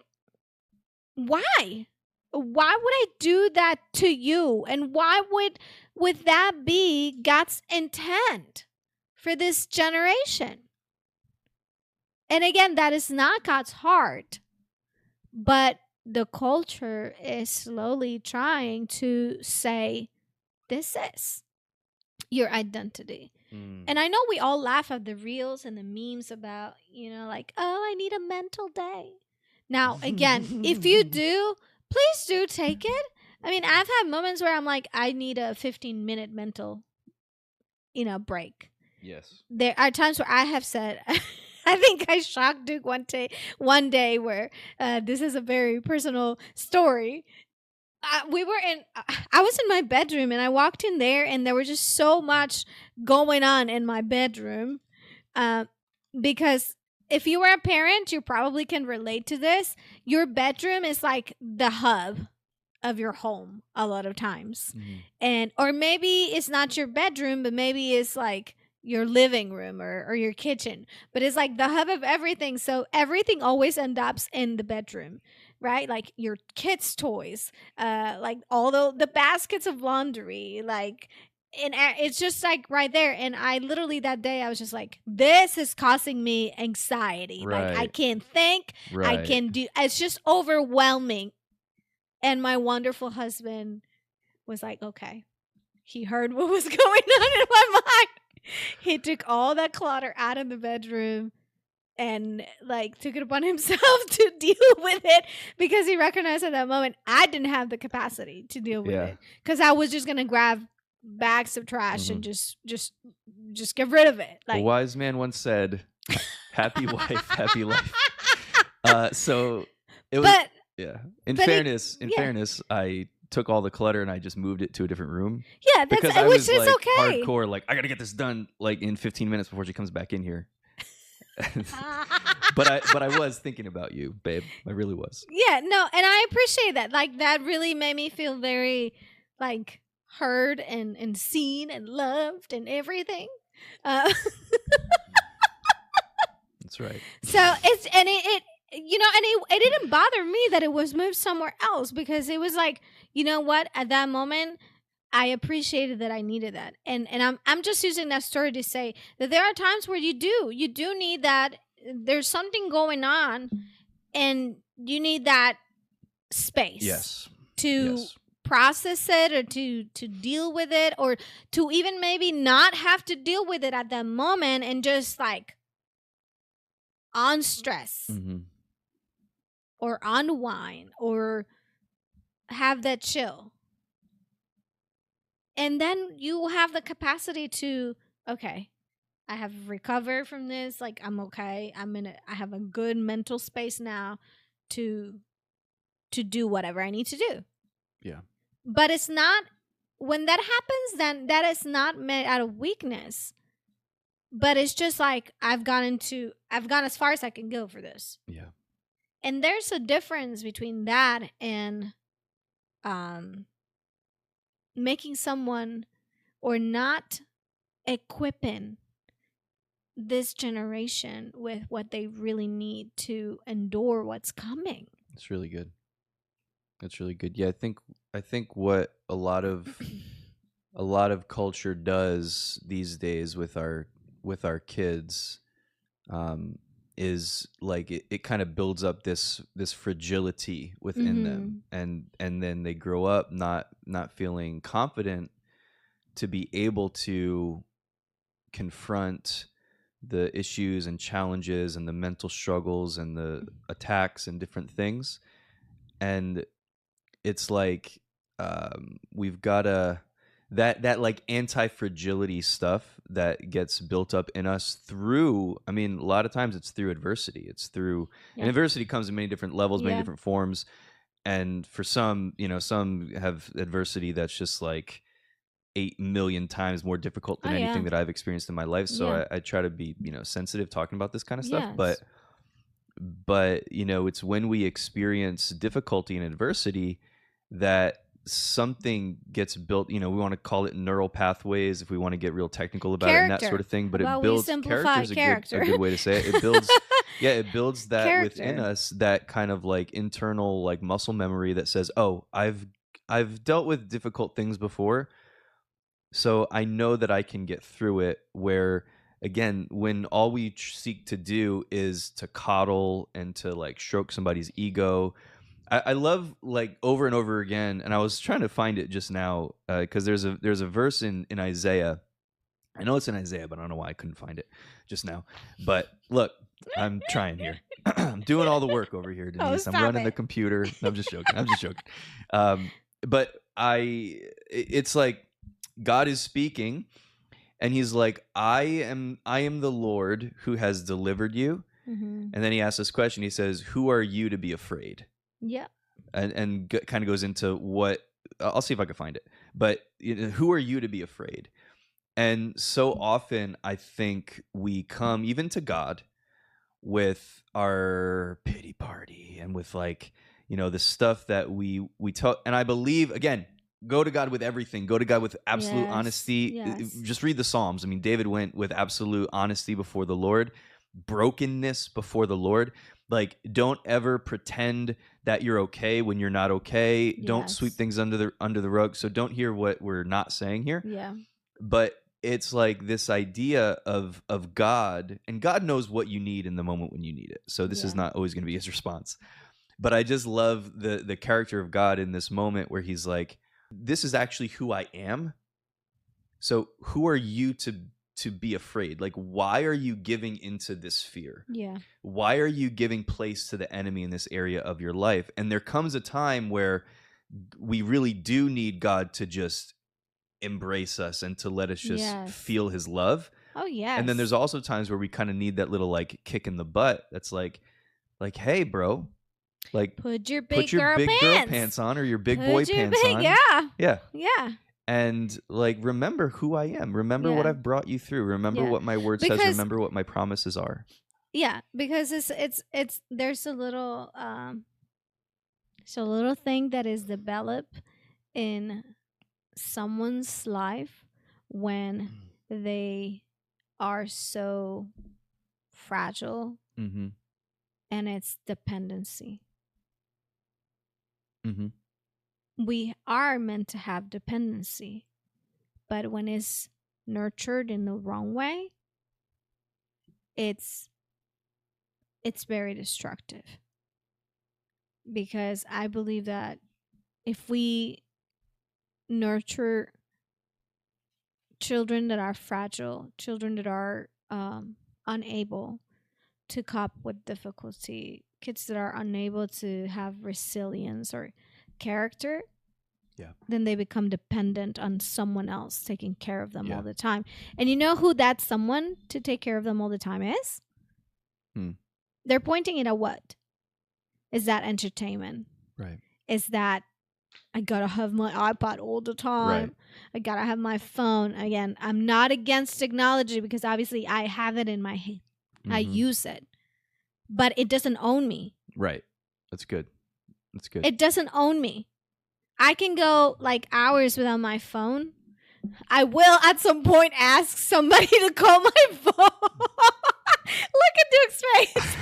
why would I do that to you? And why would that be God's intent for this generation? And again, that is not God's heart. But the culture is slowly trying to say, this is your identity. And I know we all laugh at the reels and the memes about, like, oh, I need a mental day. Now, again, if you do, please do take it. I mean, I've had moments where I'm like, I need a 15-minute mental, break. Yes. There are times where I have said... I think I shocked Duke one day where this is a very personal story. I was in my bedroom, and I walked in there, and there was just so much going on in my bedroom. Because if you were a parent, you probably can relate to this. Your bedroom is like the hub of your home a lot of times. Or maybe it's not your bedroom, but maybe it's like your living room or your kitchen, but it's like the hub of everything. So everything always ends up in the bedroom, right? Like your kids' toys, like all the baskets of laundry, like and it's just like right there. And I literally that day I was just like, this is causing me anxiety. Right. Like I can't think. Right. I can do. It's just overwhelming. And my wonderful husband was like, okay. He heard what was going on in my mind. He took all that clutter out of the bedroom and like took it upon himself to deal with it, because he recognized at that moment I didn't have the capacity to deal with it, because I was just gonna grab bags of trash and just get rid of it. Like, a wise man once said, "Happy wife, happy life." So it was. In fairness, I took all the clutter and I just moved it to a different room. Yeah, that's because I which was is like okay. Hardcore, like I gotta get this done like in 15 minutes before she comes back in here. but I was thinking about you, babe. I really was. Yeah, no, and I appreciate that. Like that really made me feel very like heard and seen and loved and everything. That's right. So it's and it you know, and it didn't bother me that it was moved somewhere else, because it was like, you know what, at that moment I appreciated that I needed that. And I'm just using that story to say that there are times where you do need that. There's something going on and you need that space to process it, or to deal with it, or to even maybe not have to deal with it at that moment and just like unstress or unwind or have that chill. And then you have the capacity to, okay, I have recovered from this. Like, I'm okay. I have a good mental space now to do whatever I need to do. Yeah. But it's not, when that happens, then that is not meant out of weakness. But it's just like, I've gone as far as I can go for this. Yeah. And there's a difference between that and making someone, or not equipping this generation with what they really need to endure what's coming. It's really good. That's really good. Yeah, I think what a lot of culture does these days with our kids is like it kind of builds up this fragility within them, and then they grow up not feeling confident to be able to confront the issues and challenges and the mental struggles and the attacks and different things. And it's like we've got that like anti-fragility stuff that gets built up in us through, I mean, a lot of times it's through adversity. It's through, and adversity comes in many different levels, many different forms. And for some, some have adversity that's just like 8 million times more difficult than anything that I've experienced in my life. So I try to be, sensitive talking about this kind of stuff. But it's when we experience difficulty and adversity that something gets built. We want to call it neural pathways if we want to get real technical about it and that sort of thing. But it builds character. A good way to say it. It builds, it builds that character within us, that kind of like internal like muscle memory that says, "Oh, I've dealt with difficult things before, so I know that I can get through it." Where again, when all we seek to do is to coddle and to like stroke somebody's ego. I love like over and over again, and I was trying to find it just now because there's a verse in Isaiah. I know it's in Isaiah, but I don't know why I couldn't find it just now. But look, I'm trying here. I'm doing all the work over here, Denisse. I'm running the computer. I'm just joking. But it's like God is speaking, and He's like, "I am the Lord who has delivered you." And then He asks this question. He says, "Who are you to be afraid?" Yeah. And kind of goes into what, I'll see if I can find it. But who are you to be afraid? And so often I think we come even to God with our pity party and with like, the stuff that we talk. And I believe, again, go to God with everything. Go to God with absolute honesty. Yes. Just read the Psalms. I mean, David went with absolute honesty before the Lord, brokenness before the Lord. Like, don't ever pretend that you're okay when you're not okay. Yes. Don't sweep things under the rug. So don't hear what we're not saying here. Yeah. But it's like this idea of God, and God knows what you need in the moment when you need it. So this is not always going to be his response. But I just love the character of God in this moment where he's like, this is actually who I am. So who are you to be afraid? Like, why are you giving into this fear? Yeah. Why are you giving place to the enemy in this area of your life? And there comes a time where we really do need God to just embrace us and to let us just feel his love. Oh, yes. And then there's also times where we kind of need that little like kick in the butt. That's like, hey, bro, like put your big girl pants on, or your big boy pants on. Yeah. And like, remember who I am. Remember what I've brought you through. Remember what my word says. Remember what my promises are. Yeah, because it's there's a little thing that is developed in someone's life when they are so fragile, and it's dependency. We are meant to have dependency, but when it's nurtured in the wrong way, it's very destructive. Because I believe that if we nurture children that are fragile, children that are unable to cope with difficulty, kids that are unable to have resilience or character, then they become dependent on someone else taking care of them all the time. And you know who that someone to take care of them all the time is? They're pointing it at what? Is that entertainment? Right. Is that I gotta have my iPod all the time. Right. I gotta have my phone. Again, I'm not against technology because obviously I have it in my hand. I use it. But it doesn't own me. Right. That's good. It doesn't own me. I can go like hours without my phone. I will at some point ask somebody to call my phone. Look at Duke's face.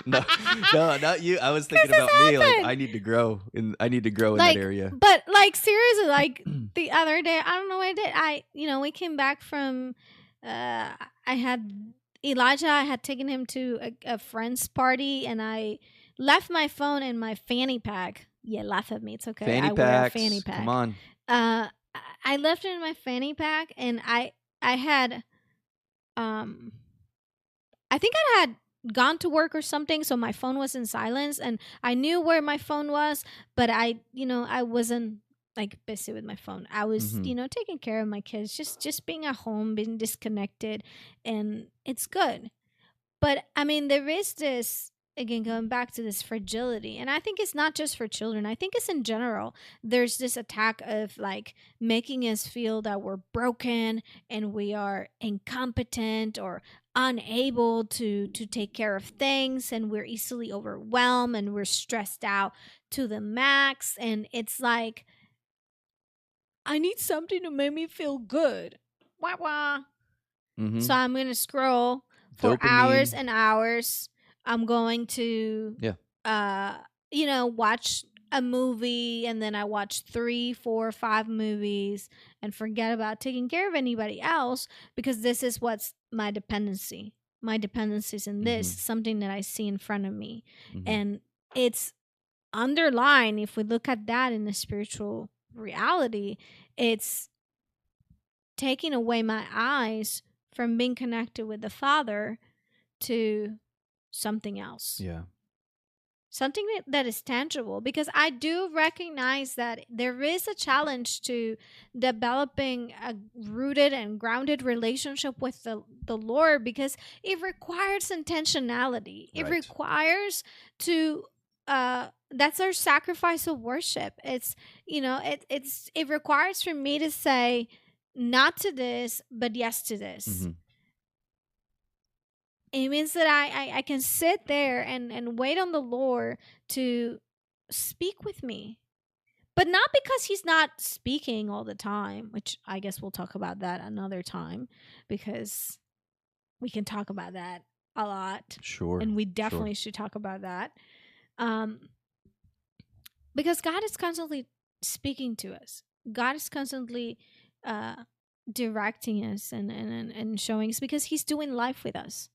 No, not you. I was thinking about me. Like, I need to grow in that area. But like seriously, like the other day, I don't know what I did. We came back from. I had Elijah. I had taken him to a friend's party, and I left my phone in my fanny pack. Yeah, laugh at me. It's okay. Fanny packs. Wear a fanny pack. Come on. I left it in my fanny pack, and I had I think I had gone to work or something, so my phone was in silence, and I knew where my phone was, but I wasn't like busy with my phone. I was, taking care of my kids, just being at home, being disconnected, and it's good. But I mean, there is this, again, going back to this fragility, and I think it's not just for children. I think it's in general. There's this attack of like making us feel that we're broken and we are incompetent or unable to take care of things, and we're easily overwhelmed and we're stressed out to the max, and it's like, I need something to make me feel good. Wah wah. So I'm gonna scroll for hours and hours. I'm going to watch a movie, and then I watch 3, 4, 5 movies and forget about taking care of anybody else, because this is what's my dependency. My dependency is in this, something that I see in front of me. And it's underlined, if we look at that in the spiritual reality, it's taking away my eyes from being connected with the Father to something else. Yeah. Something that is tangible, because I do recognize that there is a challenge to developing a rooted and grounded relationship with the Lord, because it requires intentionality. It requires to that's our sacrifice of worship. It's it requires for me to say not to this, but yes to this. It means that I can sit there and wait on the Lord to speak with me. But not because he's not speaking all the time, which I guess we'll talk about that another time, because we can talk about that a lot. Sure. And we definitely should talk about that. Because God is constantly speaking to us. God is constantly directing us and showing us, because he's doing life with us.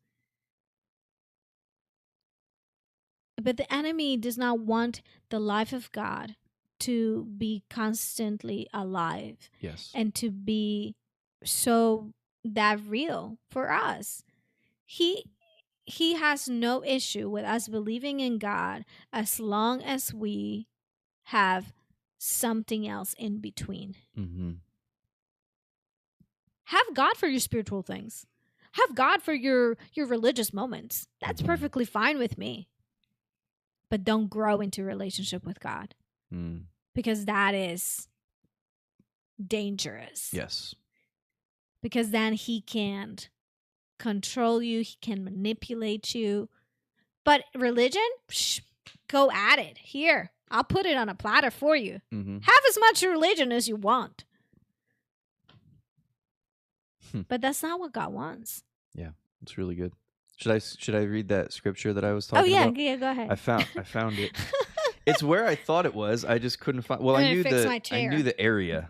But the enemy does not want the life of God to be constantly alive. Yes. And to be so that real for us. He has no issue with us believing in God as long as we have something else in between. Mm-hmm. Have God for your spiritual things. Have God for your religious moments. That's perfectly fine with me. But don't grow into a relationship with God. Because that is dangerous. Yes. Because then he can't control you. He can manipulate you. But religion, go at it. Here, I'll put it on a platter for you. Have as much religion as you want. But that's not what God wants. Yeah, it's really good. Should I read that scripture that I was talking about? Yeah, go ahead. I found it. It's where I thought it was. I just couldn't find. Well, I knew the area.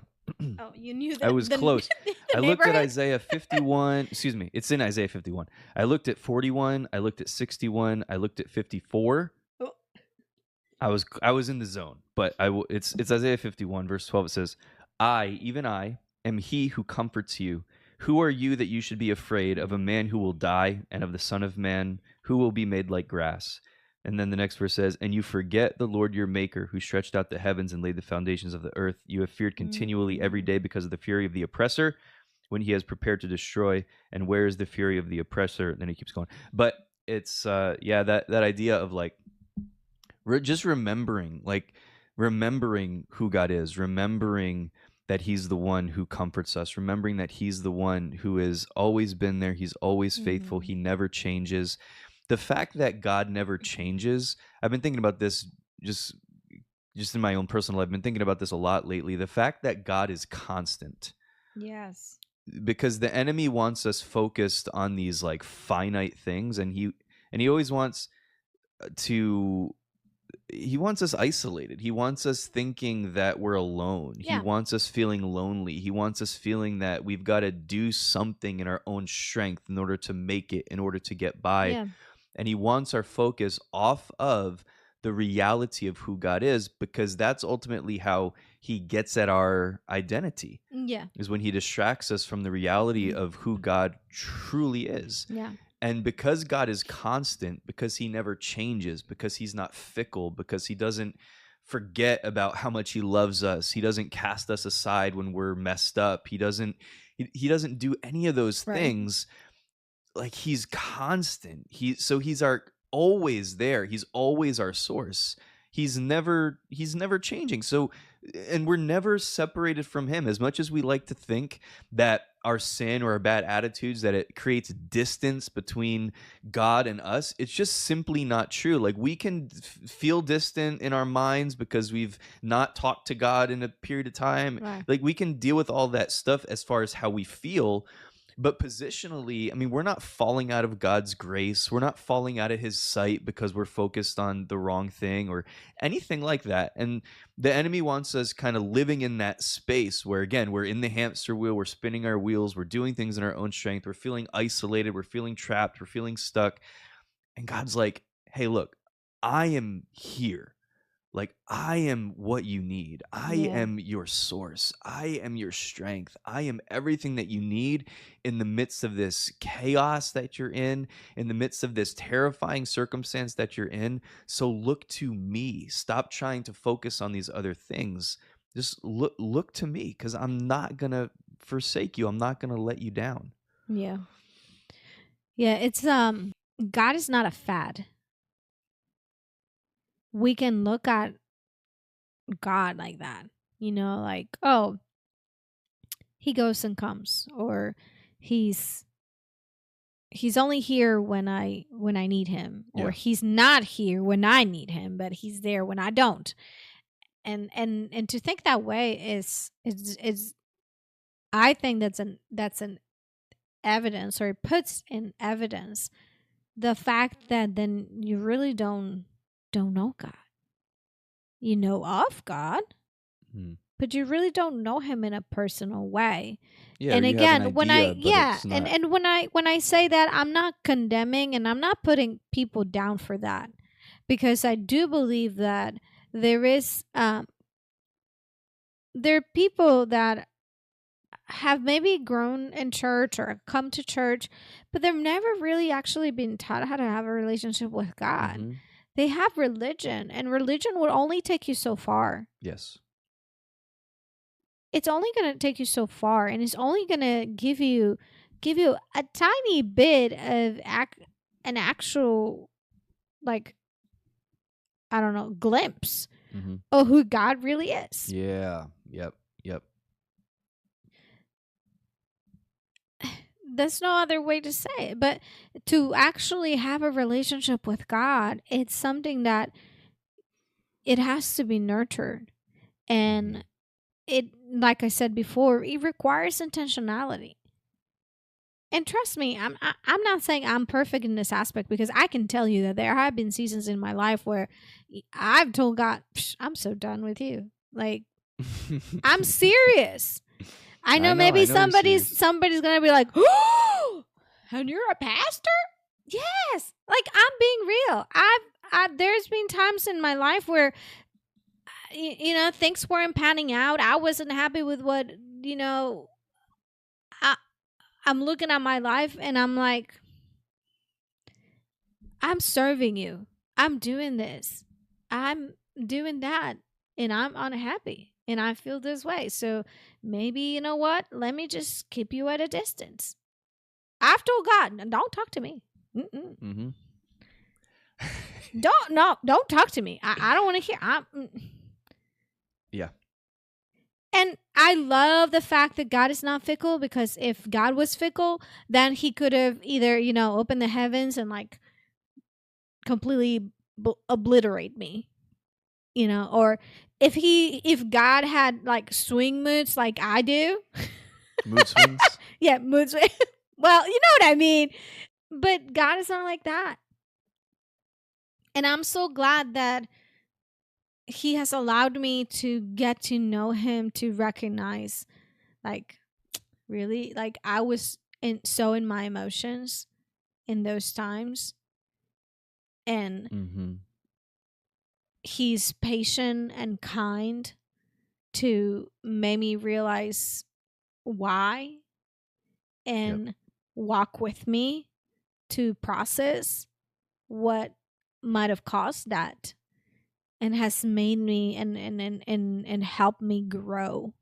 Oh, you knew that. I was close. I looked at Isaiah 51. Excuse me. It's in Isaiah 51. I looked at 41. I looked at 61. I looked at 54. Oh. I was in the zone, but it's Isaiah 51 verse 12. It says, "I, even I, am he who comforts you. Who are you that you should be afraid of a man who will die, and of the Son of Man who will be made like grass?" And then the next verse says, "And you forget the Lord your maker, who stretched out the heavens and laid the foundations of the earth. You have feared continually every day because of the fury of the oppressor, when he has prepared to destroy. And where is the fury of the oppressor?" And then he keeps going. But it's that idea of like just remembering who God is, remembering that he's the one who comforts us, remembering that he's the one who has always been there. He's always faithful. He never changes. The fact that God never changes, I've been thinking about this just in my own personal life. I've been thinking about this a lot lately. The fact that God is constant. Yes. Because the enemy wants us focused on these like finite things, and he always wants us isolated. He wants us thinking that we're alone. Yeah. He wants us feeling lonely. He wants us feeling that we've got to do something in our own strength in order to make it, in order to get by. Yeah. And he wants our focus off of the reality of who God is, because that's ultimately how he gets at our identity. Yeah. Is when he distracts us from the reality of who God truly is. Yeah. And because God is constant, because he never changes, because he's not fickle, because he doesn't forget about how much he loves us, he doesn't cast us aside when we're messed up, he doesn't do any of those things. Like, he's constant. He's always there. He's always our source. He's never changing. So, and we're never separated from him. As much as we like to think that our sin or our bad attitudes, that it creates distance between God and us, it's just simply not true. Like, we can feel distant in our minds because we've not talked to God in a period of time. Right. Like, we can deal with all that stuff as far as how we feel. But positionally, I mean, we're not falling out of God's grace. We're not falling out of his sight because we're focused on the wrong thing or anything like that. And the enemy wants us kind of living in that space where, again, we're in the hamster wheel, we're spinning our wheels, we're doing things in our own strength, we're feeling isolated, we're feeling trapped, we're feeling stuck. And God's like, hey, look, I am here. Like, I am what you need. I am your source. I am your strength. I am everything that you need in the midst of this chaos that you're in the midst of this terrifying circumstance that you're in. So look to me. Stop trying to focus on these other things. Just look to me, because I'm not going to forsake you. I'm not going to let you down. Yeah. Yeah, it's God is not a fad. We can look at God like that, like, oh, he goes and comes, or he's only here when I need him, or he's not here when I need him, but he's there when I don't. And to think that way is I think that's an evidence, or it puts in evidence the fact that then you really don't know God. You know of God, but you really don't know him in a personal way. Yeah, and again, when I and when I say that, I'm not condemning and I'm not putting people down for that, because I do believe that there are people that have maybe grown in church or come to church, but they've never really actually been taught how to have a relationship with God. Mm-hmm. They have religion, and religion will only take you so far. Yes. It's only going to take you so far, and it's only going to give you a tiny bit of an actual, like, I don't know, glimpse of who God really is. Yeah. Yep. There's no other way to say it, but to actually have a relationship with God, it's something that it has to be nurtured. And it, like I said before, it requires intentionality. And trust me, I'm not saying I'm perfect in this aspect, because I can tell you that there have been seasons in my life where I've told God, I'm so done with you. Like, I'm serious. I know maybe somebody's gonna be like, oh, and you're a pastor? Yes. Like, I'm being real. There's been times in my life where, things weren't panning out. I wasn't happy with what, I'm looking at my life and I'm like, I'm serving you. I'm doing this. I'm doing that. And I'm unhappy. And I feel this way. So maybe, you know what? Let me just keep you at a distance. I've told God, don't talk to me. Don't talk to me. I don't want to hear. Yeah. And I love the fact that God is not fickle, because if God was fickle, then he could have either, opened the heavens and like completely obliterate me, or if God had like swing moods like I do. Mood swings? Yeah, mood swings. Well, you know what I mean. But God is not like that. And I'm so glad that he has allowed me to get to know him, to recognize, like, really, like, I was so in my emotions in those times. And he's patient and kind to make me realize why, and walk with me to process what might have caused that, and has made me and helped me grow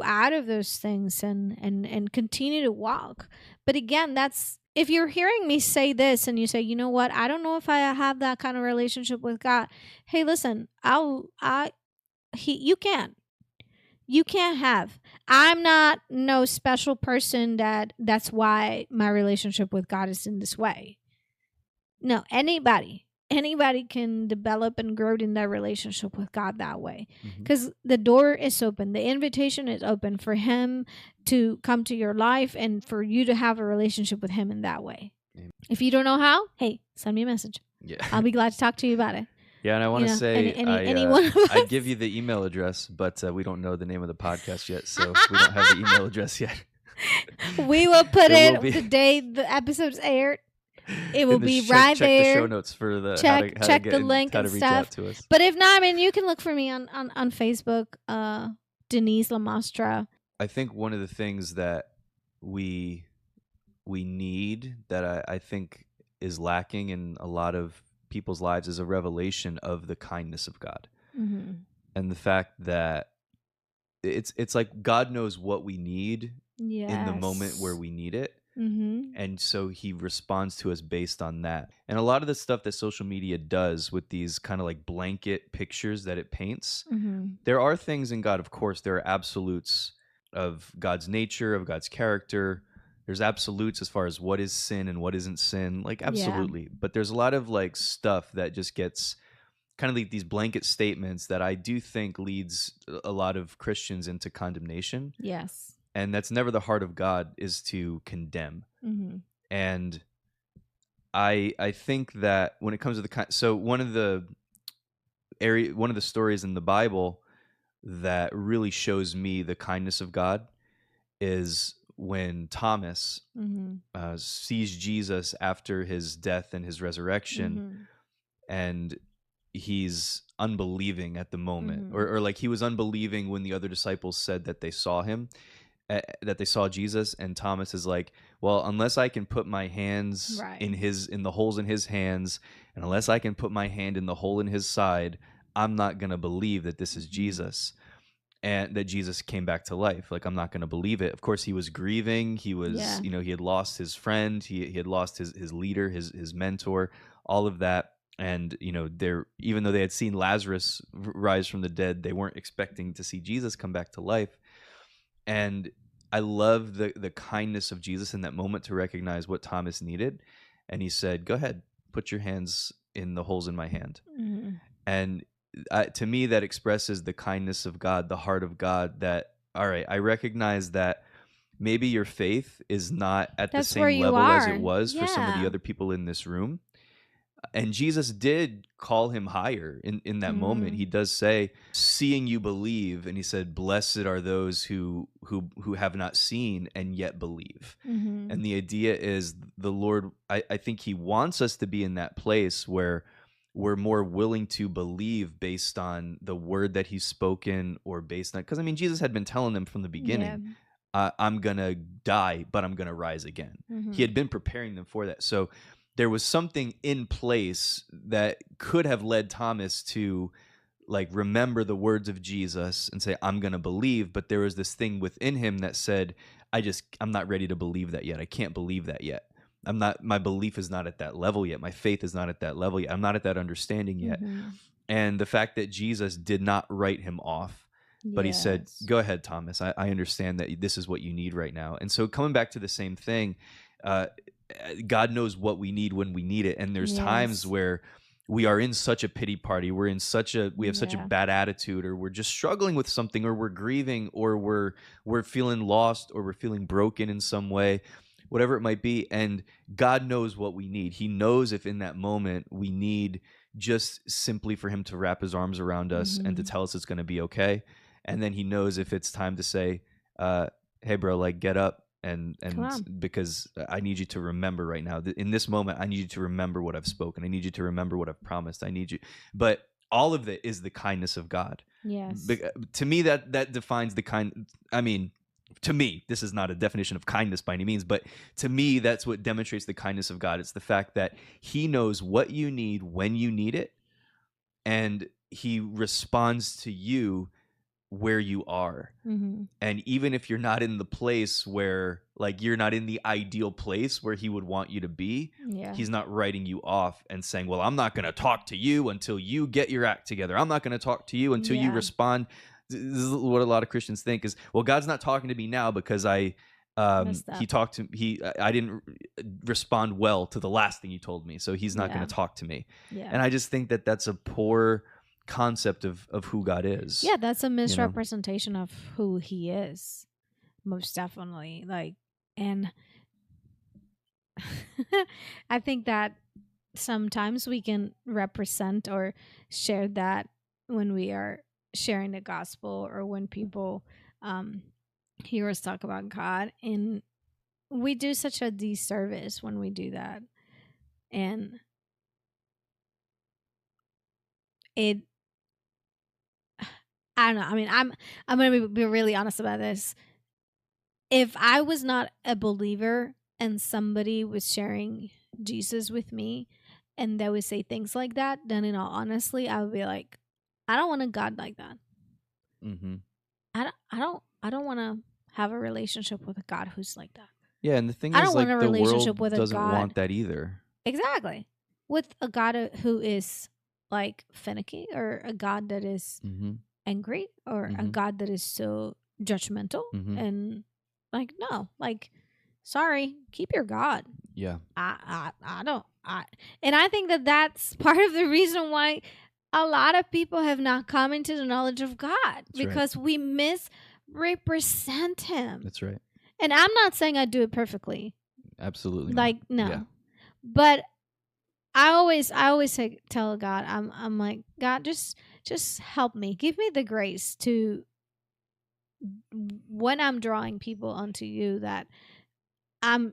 out of those things and continue to walk. But again, that's, if you're hearing me say this and you say, you know what, I don't know if I have that kind of relationship with God. Hey, listen, you can't have. I'm not no special person that's why my relationship with God is in this way. No, anybody can develop and grow in their relationship with God that way, because the door is open. The invitation is open for him to come to your life and for you to have a relationship with him in that way. Amen. If you don't know how, hey, send me a message. Yeah, I'll be glad to talk to you about it. Yeah, and I want to say, I'd give you the email address, but we don't know the name of the podcast yet, so we don't have the email address yet. We will put it the day the episode's aired. It will be right there. Check the show notes for the check the link and stuff. But if not, I mean, you can look for me on Facebook, Denisse Lamastra. I think one of the things that we need, that I think is lacking in a lot of people's lives, is a revelation of the kindness of God, and the fact that it's like God knows what we need in the moment where we need it. And so he responds to us based on that. And a lot of the stuff that social media does with these kind of like blanket pictures that it paints, there are things in God, of course, there are absolutes of God's nature, of God's character. There's absolutes as far as what is sin and what isn't sin, like absolutely. Yeah. But there's a lot of like stuff that just gets kind of like these blanket statements that I do think leads a lot of Christians into condemnation. Yes. And that's never the heart of God, is to condemn. And I think that when it comes to so one of the stories in the Bible that really shows me the kindness of God is when Thomas sees Jesus after his death and his resurrection, and he's unbelieving at the moment, or like he was unbelieving when the other disciples said that they saw him, that they saw Jesus, and Thomas is like, well, unless I can put my hands in the holes in his hands, and unless I can put my hand in the hole in his side, I'm not going to believe that this is Jesus and that Jesus came back to life. Like, I'm not going to believe it. Of course, he was grieving. He was, he had lost his friend. He had lost his leader, his mentor, all of that. And, even though they had seen Lazarus rise from the dead, they weren't expecting to see Jesus come back to life. And I love the kindness of Jesus in that moment to recognize what Thomas needed. And he said, go ahead, put your hands in the holes in my hand. And to me, that expresses the kindness of God, the heart of God, that, all right, I recognize that maybe your faith is not at the same level as it was for some of the other people in this room. And Jesus did call him higher in that moment. He does say, seeing you believe. And he said, blessed are those who have not seen and yet believe. And the idea is the Lord, I think he wants us to be in that place where we're more willing to believe based on the word that he's spoken, or based on, because Jesus had been telling them from the beginning, I'm going to die, but I'm going to rise again. He had been preparing them for that. So there was something in place that could have led Thomas to remember the words of Jesus and say, I'm going to believe. But there was this thing within him that said, I'm not ready to believe that yet. I can't believe that yet. My belief is not at that level yet. My faith is not at that level yet. I'm not at that understanding yet. And the fact that Jesus did not write him off, but he said, go ahead, Thomas. I understand that this is what you need right now. And so coming back to the same thing, God knows what we need when we need it. And there's times where we are in such a pity party. We have such a bad attitude, or we're just struggling with something, or we're grieving, or we're feeling lost, or we're feeling broken in some way, whatever it might be. And God knows what we need. He knows if in that moment we need just simply for him to wrap his arms around us and to tell us it's going to be okay. And then he knows if it's time to say, hey bro, get up. And because I need you to remember right now, in this moment, I need you to remember what I've spoken. I need you to remember what I've promised. I need you. But all of it is the kindness of God. Yes. To me, that defines the kind. To me, this is not a definition of kindness by any means, but to me, that's what demonstrates the kindness of God. It's the fact that he knows what you need when you need it, and he responds to you where you are. And even if you're not in the place where you're not in the ideal place where he would want you to be, he's not writing you off and saying, well, I'm not going to talk to you until you get your act together. I'm not going to talk to you until you respond. This is what a lot of Christians think is, well, God's not talking to me now because I didn't respond well to the last thing he told me, so he's not going to talk to me. And I just think that that's a poor concept of who God is. Yeah, that's a misrepresentation of who he is, most definitely. And I think that sometimes we can represent or share that when we are sharing the gospel, or when people hear us talk about God, and we do such a disservice when we do that. And I don't know. I'm going to be really honest about this. If I was not a believer and somebody was sharing Jesus with me and they would say things like that, then in all honesty, I would be like, I don't want a God like that. I don't want to have a relationship with a God who's like that. Yeah, and the thing is, I don't want a relationship with a God doesn't want that either. Exactly. With a God who is finicky, or a God that is angry, or a God that is so judgmental, and no, sorry, keep your God. Yeah. I think that that's part of the reason why a lot of people have not come into the knowledge of God. That's because we misrepresent him. That's right. And I'm not saying I do it perfectly. Absolutely not. No. Yeah. But I always tell God, I'm like, God, just help me, give me the grace to, when I'm drawing people unto you, that I'm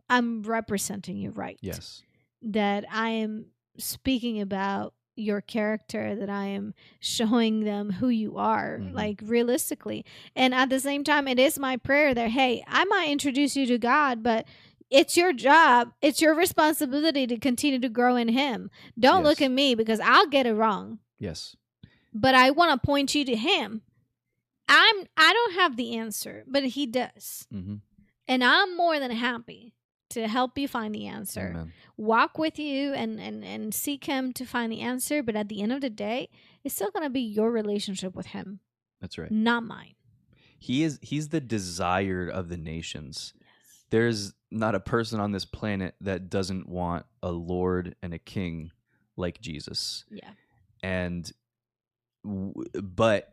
representing you right. Yes. That I am speaking about your character, that I am showing them who you are, like realistically. And at the same time, it is my prayer that, hey, I might introduce you to God, but it's your job, it's your responsibility to continue to grow in him. Don't look at me, because I'll get it wrong. Yes. But I want to point you to him. I don't have the answer, but he does. And I'm more than happy to help you find the answer. Amen. Walk with you and seek him to find the answer. But at the end of the day, it's still going to be your relationship with him. That's right. Not mine. He's the desired of the nations. Yes. There's not a person on this planet that doesn't want a Lord and a King like Jesus. Yeah. But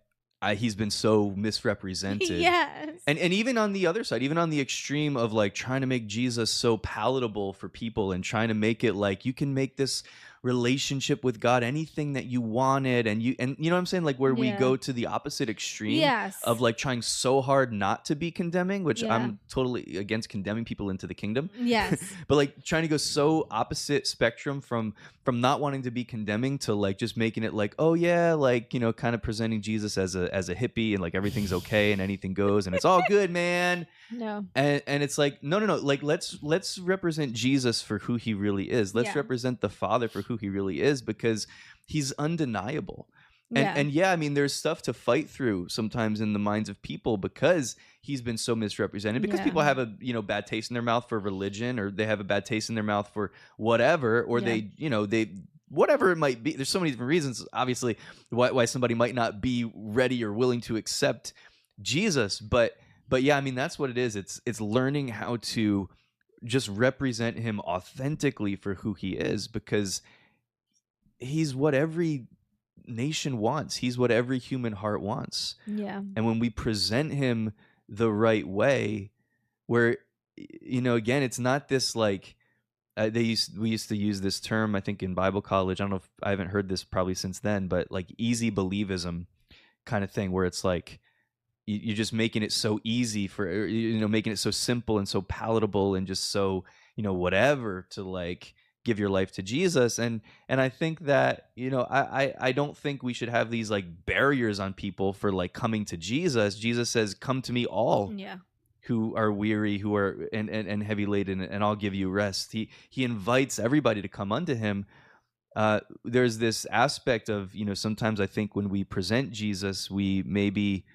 he's been so misrepresented. Yes. And even on the other side, even on the extreme of like trying to make Jesus so palatable for people and trying to make it like you can make this relationship with God anything that you wanted, and you know what I'm saying, like where we go to the opposite extreme of like trying so hard not to be condemning, which I'm totally against condemning people into the kingdom. Yes. But like trying to go so opposite spectrum from not wanting to be condemning to like just making it like, oh yeah, like, you know, kind of presenting Jesus as a hippie and like everything's okay and anything goes and it's all good, man. No. And it's like, no, like let's represent Jesus for who he really is. Let's represent the Father for who he really is, because he's undeniable. And I mean, there's stuff to fight through sometimes in the minds of people because he's been so misrepresented, because people have a, you know, bad taste in their mouth for religion, or they have a bad taste in their mouth for whatever, or they, you know, they, whatever it might be. There's so many different reasons, obviously, why somebody might not be ready or willing to accept Jesus. But yeah, I mean, that's what it is. It's learning how to just represent him authentically for who he is, because he's what every nation wants. He's what every human heart wants. Yeah. And when we present him the right way, where, you know, again, it's not this like we used to use this term, I think, in Bible college. I don't know if I haven't heard this probably since then, but like easy believism kind of thing, where it's like you're just making it so easy for, you know, making it so simple and so palatable and just so, you know, whatever, to like give your life to Jesus. And I think that, you know, I don't think we should have these like barriers on people for like coming to Jesus. Jesus says, come to me all who are weary, who are and heavy laden, and I'll give you rest. He invites everybody to come unto him. There's this aspect of, you know, sometimes I think when we present Jesus, we maybe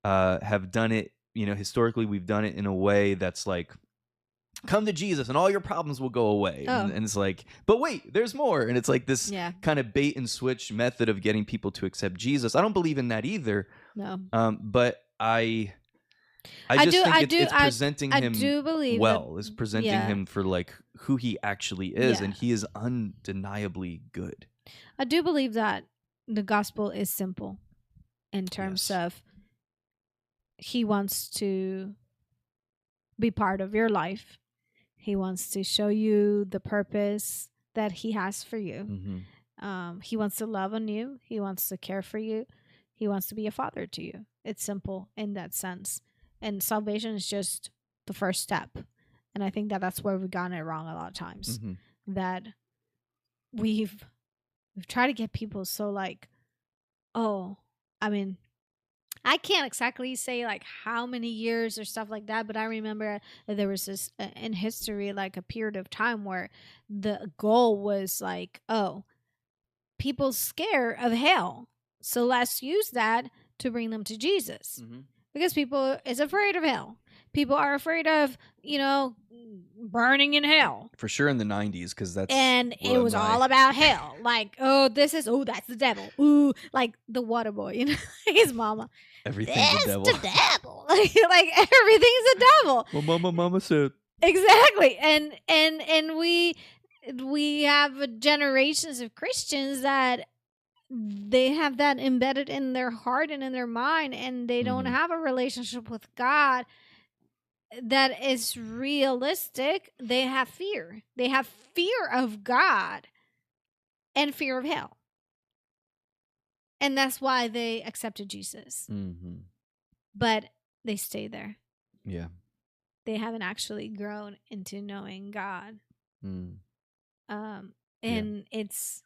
have done it, you know, historically we've done it in a way that's like, come to Jesus and all your problems will go away. And it's like, but wait, there's more. And it's like this kind of bait and switch method of getting people to accept Jesus. I don't believe in that either. No. But I just think it's presenting him well. It's presenting him for like who he actually is. And he is undeniably good. I do believe that the gospel is simple in terms of he wants to be part of your life. He wants to show you the purpose that he has for you. He wants to love on you. He wants to care for you. He wants to be a father to you. It's simple in that sense. And salvation is just the first step. And I think that that's where we've gotten it wrong a lot of times. That we've tried to get people so like, oh, I mean, I can't exactly say like how many years or stuff like that, but I remember that there was this in history, like a period of time where the goal was like, oh, people's scared of hell, so let's use that to bring them to Jesus. Because people is afraid of hell. People are afraid of, you know, burning in hell. For sure in the 90s, because that's... And it was all about hell. Like, that's the devil. Ooh, like the water boy, you know, his mama. Everything's the devil. The devil. like everything's the devil. Well, mama said. Exactly. And we have generations of Christians that they have that embedded in their heart and in their mind, and they don't have a relationship with God. that is realistic, they have fear. They have fear of God and fear of hell. And that's why they accepted Jesus. Mm-hmm. But they stay there. Yeah. They haven't actually grown into knowing God. Mm. And it's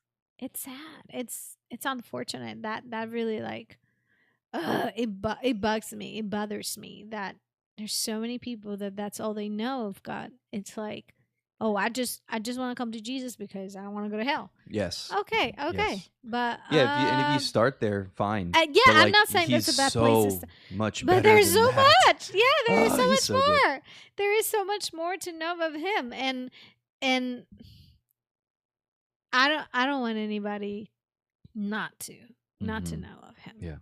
sad. It's unfortunate that really like it bugs me. It bothers me that there's so many people that's all they know of God. It's like, oh, I just want to come to Jesus because I don't want to go to hell. Yes. Okay. Yes. But if you start there, fine. Yeah, but, I'm not saying that's a bad place to much but better there's than so that. much. Yeah, there is so much so more. Good. There is so much more to know of him, and I don't want anybody not to know of him. Yeah.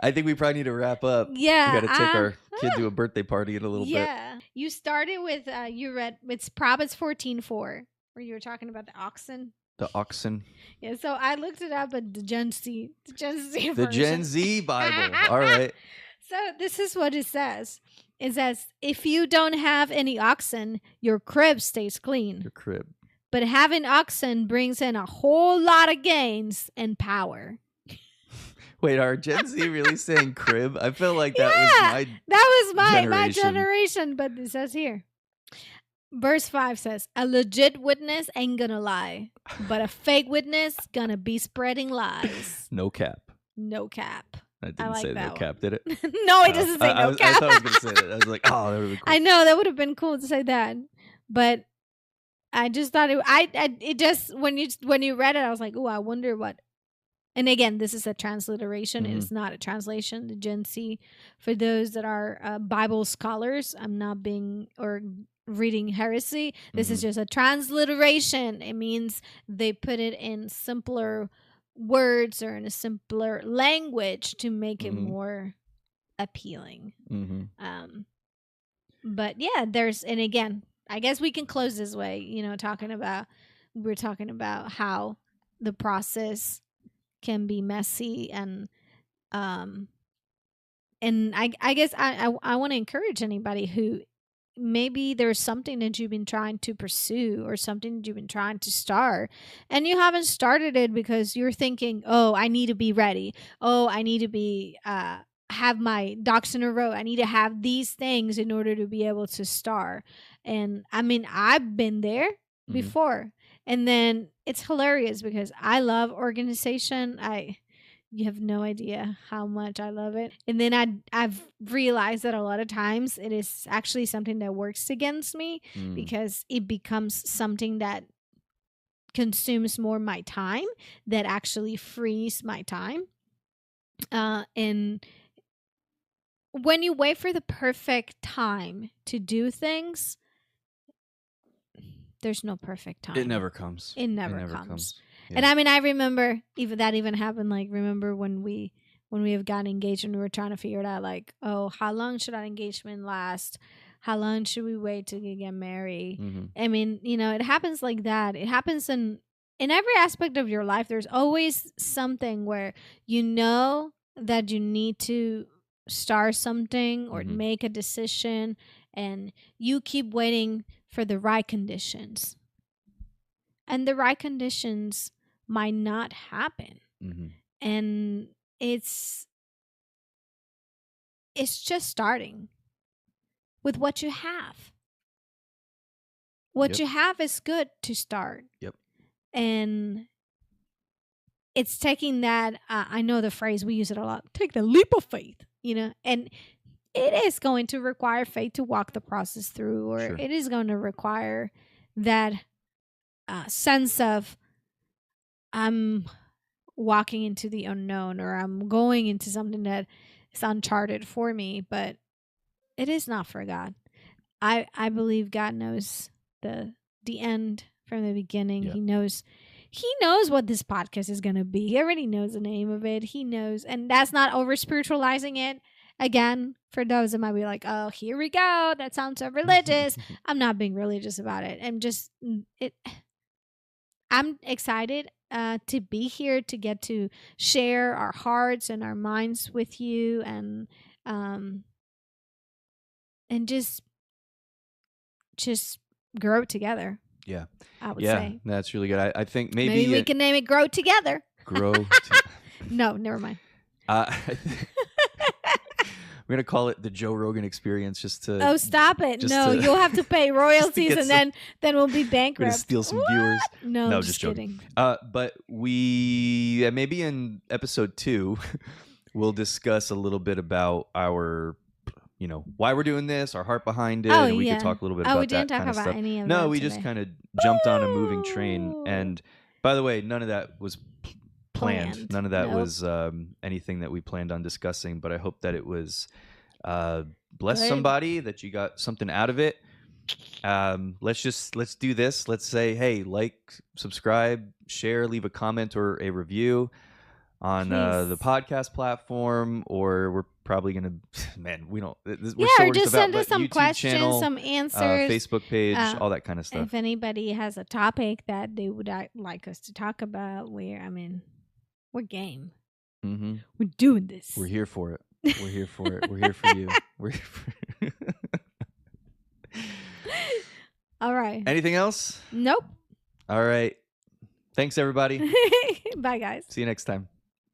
I think we probably need to wrap up. Yeah. We got to take our kid to a birthday party in a little bit. Yeah. You started with, you read, it's Proverbs 14:4, where you were talking about the oxen. The oxen. Yeah, so I looked it up at the Gen Z version. The Gen Z Bible. All right. So this is what it says. It says, if you don't have any oxen, your crib stays clean. Your crib. But having oxen brings in a whole lot of gains and power. Wait, are Gen Z really saying crib? I feel like that was my generation, but it says here. Verse 5 says, a legit witness ain't gonna lie, but a fake witness gonna be spreading lies. No cap. No cap. I didn't say no cap, did it? No, it doesn't say no cap. I thought I was going to say that. I was like, oh, that would be cool. I know, that would have been cool to say that. But I just thought it just, when you read it, I was like, oh, I wonder what. And again, this is a transliteration. Mm-hmm. It is not a translation. The Gen Z, for those that are Bible scholars, I'm not being or reading heresy. This is just a transliteration. It means they put it in simpler words or in a simpler language to make it more appealing. But yeah, and again, I guess we can close this way, we're talking about how the process can be messy, and I guess I want to encourage anybody who maybe there's something that you've been trying to pursue or something that you've been trying to start and you haven't started it because you're thinking, oh, I need to be ready. Oh, I need to be have my ducks in a row. I need to have these things in order to be able to start. And I mean, I've been there before. And then it's hilarious because I love organization. You have no idea how much I love it. And then I've realized that a lot of times it is actually something that works against me because it becomes something that consumes more my time, that actually frees my time. And when you wait for the perfect time to do things, there's no perfect time. It never comes. It never comes. Yeah. And I mean, I remember that even happened. Like, remember when we have gotten engaged and we were trying to figure it out, like, oh, how long should our engagement last? How long should we wait to get married? I mean, it happens like that. It happens in every aspect of your life. There's always something where you know that you need to start something or make a decision, and you keep waiting for the right conditions. And the right conditions might not happen. And it's just starting with what you have. What you have is good to start. Yep. And it's taking that, I know the phrase, we use it a lot, take the leap of faith, and it is going to require faith to walk the process through, or it is going to require that sense of I'm walking into the unknown, or I'm going into something that is uncharted for me, but it is not for God. I believe God knows the end from the beginning. Yeah. He knows what this podcast is going to be. He already knows the name of it. He knows, and that's not over spiritualizing it. Again, for those that might be like, oh, here we go, that sounds so religious. I'm not being religious about it. I'm excited to be here, to get to share our hearts and our minds with you, and just just grow together. Yeah. I would say. That's really good. I think maybe we can name it Grow Together. No, never mind. We're going to call it the Joe Rogan Experience just to... Oh, stop it. No, you'll have to pay royalties and then we'll be bankrupt. We're going to steal some viewers. No, just kidding. But we, maybe in episode 2, we'll discuss a little bit about our, why we're doing this, our heart behind it, and we could talk a little bit about that. We didn't talk about stuff. Any of that. No, we today. just kind of jumped on a moving train. And by the way, none of that was planned. None of that was anything that we planned on discussing, but I hope that it was bless somebody, that you got something out of it. Let's do this. Let's say, hey, like, subscribe, share, leave a comment or a review on the podcast platform, or we're probably gonna just send us some YouTube questions, channel, some answers, Facebook page, all that kind of stuff. If anybody has a topic that they would like us to talk about, we're game. Mm-hmm. We're doing this. We're here for it. We're here for it. We're here for you. We're here for All right. Anything else? Nope. All right. Thanks, everybody. Bye, guys. See you next time.